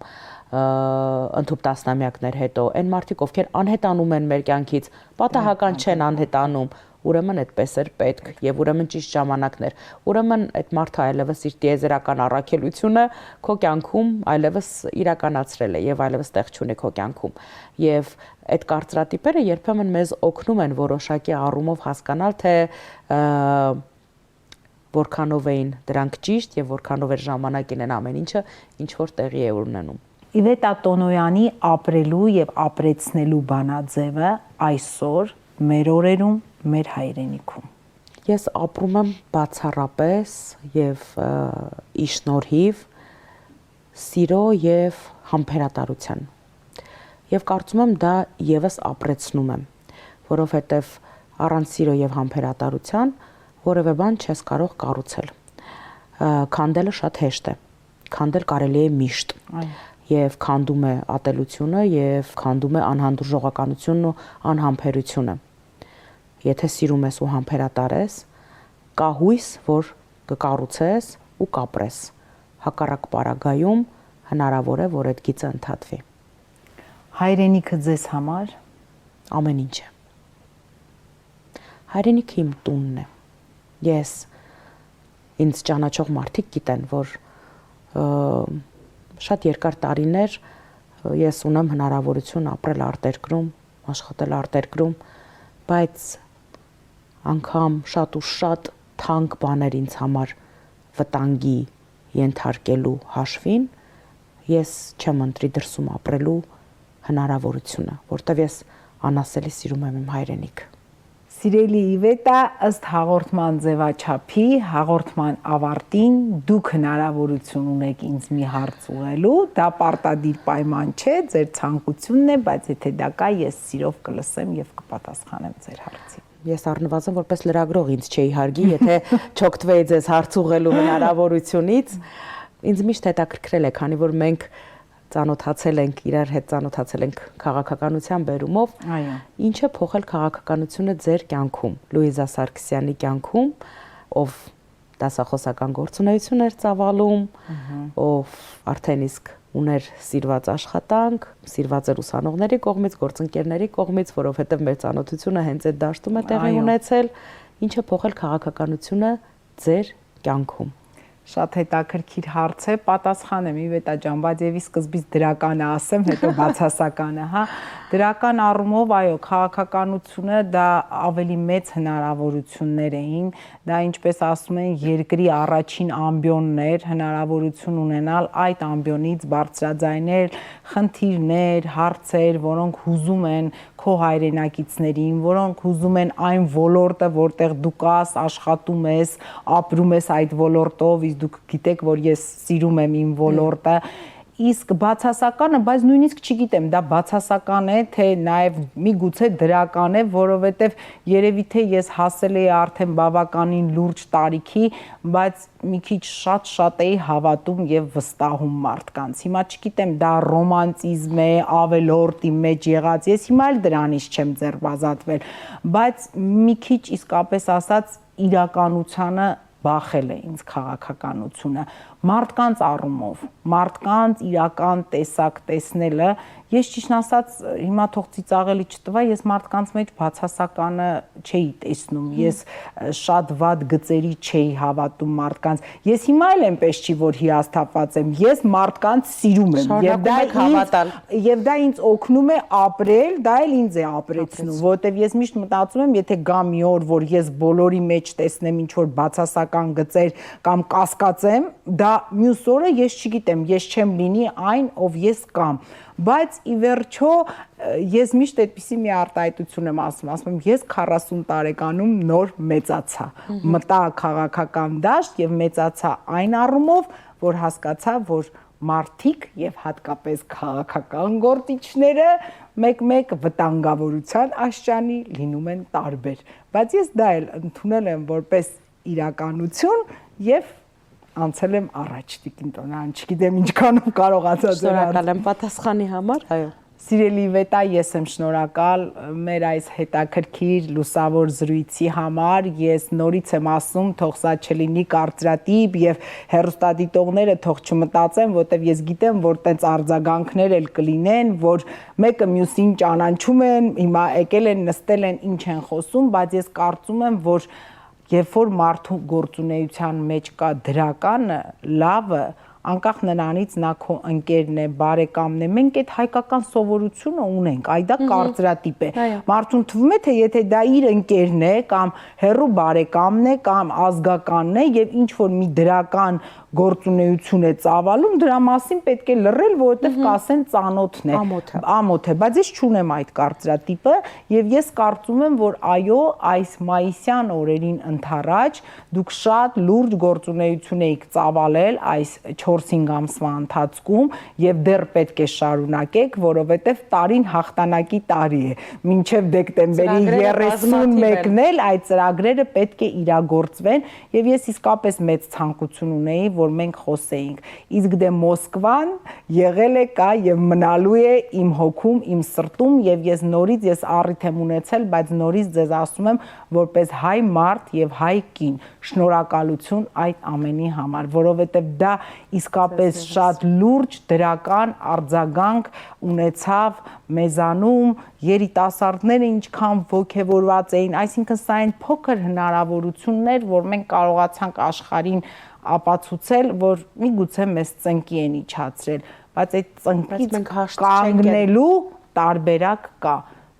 ընդհուպ տասնամյակներ հետո, այն մարդիկ, ովքեր անհետանում են մեր կյանքից, պատահական չեն անհետանում, ուրեմն այդպես էր պետք եւ ուրեմն ճիշտ ժամանակներ։ Ուրեմն այդ մարդը այլևս իր տիեզերական առաքելությունը քո կյանքում այլևս իրականացրել է եւ այլևս տեղ չունի քո կյանքում։ Եվ այդ կարծրատիպերը երբեմն մեզ օգնում են որոշակի առումով հասկանալ, թե որքանով էին դրանք ճիշտ եւ որքանով էր ժամանակին են ամեն ինչը ինչ որ տեղի է ունենում։ Իվետա Տոնոյանի ապրելու եւ ապրեցնելու բանաձևը այսօր մեր օրերում, մեր հայրենիքում։ Ես ապրում եմ բացառապես եւ ի շնորհիվ սիրո եւ համբերատարության։ Եվ կարծում եմ դա եւս ապրեցնում եմ, որովհետեւ առանց սիրո եւ համբերատարության որևէ բան չես կարող կառուցել։ Քանդելը շատ հեշտ է։ Քանդել կարելի է միշտ։ Եվ քանդում է ատելությունը եւ քանդում է անհանդուրժողականությունն ու անհամբերությունը։ Եթե սիրում ես ու համբերատար ես, կա հույս, որ կկառուցես ու կապրես։ Հակառակ պարագայում հնարավոր է, որ այդ գիծը ընդհատվի։ Հայրենիքը ձեզ համար ամեն ինչ է։ Հայրենիքը իմ տունն է։ Ես ինձ ճանաչող մարդիկ գիտեն, որ շատ երկար տարիներ ես ունեմ հնարավորություն ապրել արտերկրում, աշխատել արտերկրում, բայց անգամ շատ ու շատ թանկ բաներ ինձ համար վտանգի ենթարկելու հաշվին ես չեմ ընտրի դրսում ապրելու հնարավորությունը, որտեղ ես անասելի սիրում եմ իմ հայրենիք։ Սիրելի Իվետա, ըստ հաղորդման ձևաչափի, հաղորդման ավարտին դուք հնարավորություն ունեք ինձ մի հարց ուղղելու, դա պարտադիր պայման չէ, ձեր ցանկությունն է, բայց եթե դա կա, ես սիրով կլսեմ եւ կպատասխանեմ ձեր հարցին։ Ես առնվազն որպես լրագրող ինձ չէի հարգի, եթե չօգտվեի ձեզ հարց ուղղելու հնարավորությունից, ինձ միշտ հետաքրքրել է, քանի որ մենք ծանոթացել ենք, իրար հետ ծանոթացել ենք քաղաքականության բերումով, ինչը փոխել քաղաքականությունը ձեր կյանքում, Լուիզա Սարգսյանի կյանքում, ով դասախոսական գործունեություն էր ծավալում, ով արդեն իսկ ուներ սիրված աշխատանք, սիրված էր ուսանողների կողմից, գործընկերների կողմից, որովհետև մեր ծանոթությունը հենց այդ դաշտում է տեղի ունեցել, ինչը փոխել քաղաքականությունը ձեր կյանքում։ Շատ հետաքրքիր հարց է, պատասխանեմ Իվետա ջան, բայց եւի սկզբից դրականը ասեմ, հետո բացասականը, հա։ Դրական առումով, այո, քաղաքականությունը դա ավելի մեծ հնարավորություններ էին, դա ինչպես ասում են, երկրի առաջին ամբիոնն էր, հնարավորություն ունենալ այդ ամբիոնից բարձրաձայնել խնդիրներ, հարցեր, որոնք հուզում են քո հայրենակիցներին, որոնք հուզում են այն ոլորտը, որտեղ դու կաս, աշխատում ես, ապրում ես այդ ոլորտով, իսկ դուք գիտեք, որ ես սիրում եմ իմ ոլորտը, իսկ բացասականը, բայց նույնիսկ չգիտեմ, դա բացասական է, թե նաև միգուցե դրական է, որովհետև երևի թե ես հասել էի արդեն բավականին լուրջ տարիքի, բայց մի քիչ շատ էի հավատում եւ վստահում մարդկանց։ Հիմա չգիտեմ, դա ռոմանտիզմ է, ավելորդ իմ մեջ եղած, ես հիմա էլ դրանից չեմ ձերբազատվել, բայց մի քիչ իսկապես ասած իրականությանը բախել է ինձ քաղաքականությունը, մարդկանց առումով, մարդկանց իրական տեսակ տեսնելը, ես ճիշտ ասած, հիմա թող ծիծաղելի չտվա, ես մարդկանց մեջ բացասականը չէի տեսնում, ես շատ վատ գծերի չէի հավատում մարդկանց, ես հիմա էլ այնպես չի, որ հիասթափված եմ, ես մարդկանց սիրում եմ, եւ դա ինձ օգնում է ապրել, դա էլ ինձ է ապրեցնում, որովհետեւ ես միշտ մտածում եմ, եթե գա մի օր, որ ես բոլորի մեջ տեսնեմ ինչ որ բացասական գծեր կամ կասկածեմ, դա մյուս օրը ես չգիտեմ, ես չեմ լինի այն, ով ես կամ, բայց ի վերջո ես միշտ այդպիսի մի արտահայտություն եմ ասում եմ, ես 40 տարեկանում նոր մեծացա, մտա քաղաքական դաշտ եւ մեծացա այն առումով, որ հասկացա, որ մարդիկ եւ հատկապես քաղաքական գործիչները մեկ-մեկ վտանգավորության աշճանի լինում են տարբեր, բայց ես դա էլ ընդունել եմ որպես իրականություն եւ անցել եմ առաջ Տիկին Տոնյան, չգիտեմ ինչքանով կարողացա ձեր շնորհակալ եմ պատասխանի համար, այո։ Սիրելի Իվետա, ես եմ շնորհակալ մեր այս հետաքրքիր լուսավոր զրույցի համար, ես նորից եմ ասում, թող սա չլինի կարծրատիպ եւ հեռուստադիտողները թող չմտածեն, որտեվ ես գիտեմ, որ տենց արձագանքներ էլ կլինեն, որ մեկը մյուսին ճանաչում են, հիմա եկել են, նստել են, ինչ են խոսում, բայց ես կարծում եմ, որ երբ որ մարդու գործունեության մեջ կա դրականը, լավը, անկախ նրանից նա քո ընկերն է, բարեկամն է, մենք այդ հայկական սովորությունը ունենք, այ դա կարծրատիպ է։ Մարդուն թվում է, թե եթե դա իր ընկերն է, կամ հեռու բարեկամն է, կամ ազգականն է, եւ ինչ որ մի դրական գործունեություն է ծավալում, դրա մասին պետք է լռել, որովհետև կասեն ծանոթն է, ամոթ է, բայց ես չունեմ այդ կարծրատիպը եւ ես կարծում եմ, որ այո, այս մայիսյան օրերին ընթരാճ դուք շատ լուրջ գործունեություն եք ծավալել այս 4-5 ամսվա ընթացքում եւ դեռ պետք է շարունակեք, որովհետև տարին հաղթանակի տարի է, մինչեւ դեկտեմբերի 31-ն էլ այդ ծրագրերը պետք է իրագործվեն եւ ես իսկապես մեծ ցանկություն ունեի, որ մենք խոսեինք, իսկ դե Մոսկվան եղել է, կա եւ մնալու է իմ հոգում, իմ սրտում եւ ես նորից ես առիթ եմ ունեցել, բայց նորից ձեզ ասում եմ, որպես հայ մարդ եւ հայ կին, շնորհակալություն այդ ամենի համար, որովհետեւ դա իսկապես շատ լուրջ դրական արձագանք ունեցավ մեզանում, երիտասարդները ինչքան ոգևորված էին, այսինքն սա այն փոքր հնարավորություններ, որ մենք կարողացանք աշխարհին ապացուցել, որ միգուցե մեզ ծնկի են իջացրել, բայց այդ ծնկից կանգնելու տարբերակ կա։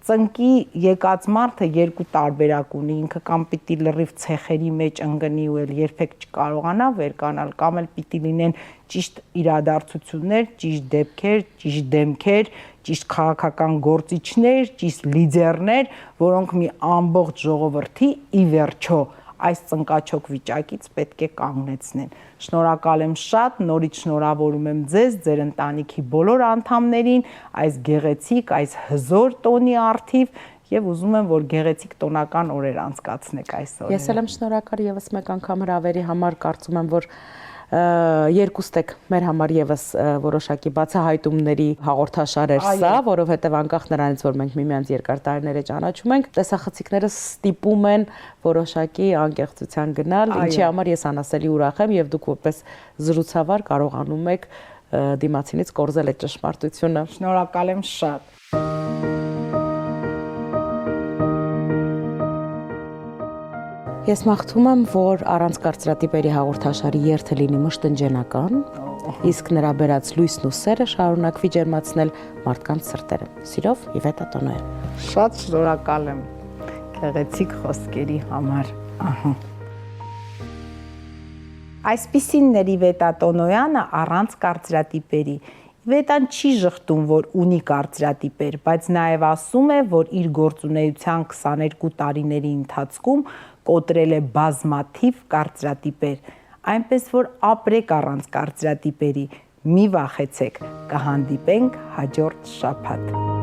ծնկի եկած մարդը երկու տարբերակ ունի, ինքը կամ պիտի լրիվ ցեխերի մեջ ընկնի ու էլ երբեք չկարողանա վերկանալ, կամ էլ պիտի լինեն ճիշտ իրադարձություններ, ճիշտ դեպքեր, ճիշտ դեմքեր, ճիշտ քաղաքական գործիչներ, ճիշտ լիդերներ, որոնք մի ամբողջ ժողովրդի ի վերջո այս ծնկաչոք վիճակից պետք է կանգնեցնեն։ Շնորհակալ եմ շատ, նորից շնորհավորում եմ ձեզ, ձեր ընտանիքի բոլոր անդամներին, այս գեղեցիկ, այս հզոր տոնի առթիվ եւ ուզում եմ, որ գեղեցիկ տոնական օրեր անցկացնեք այսօր։ Ես էլ եմ շնորհակալ եւս մեկ անգամ հրավերի համար, կարծում եմ, որ երկուստ եք մեր համար եւս որոշակի բացահայտումների հաղորդաշար էր սա, որովհետեւ անկախ նրանից, որ մենք միմյանց երկար տարիներ է ճանաչում ենք, տեսախցիկները ստիպում են որոշակի անկեղծության գնալ, ինչի համար ես անասելի ուրախ եմ եւ դուք որպես զրուցավար կարողանում եք դիմացինից կորզել այդ ճշմարտությունը։ Շնորհակալ եմ շատ։ Ես մաղթում եմ, որ առանց կարծրատիպերի հաղորդաշարի երթը լինի մշտնջենական, իսկ նրա բերած լույսն ու սերը շարունակվի ջերմացնել մարդկանց սրտերը։ Սիրով Իվետա Տոնոյան։ Շատ շնորհակալ եմ գեղեցիկ խոսքերի համար։ Այսպիսին էր Իվետա Տոնոյանը առանց կարծրատիպերի։ Իվետան չի ժխտում, որ ունի կարծրատիպեր, բայց նաև ասում է, որ իր գործունեության 22 տարիների ընթացքում կոտրել է բազմաթիվ կարծրատիպեր, այնպես որ ապրեք առանց կարծրատիպերի, մի վախեցեք, կհանդիպենք հաջորդ շաբաթ։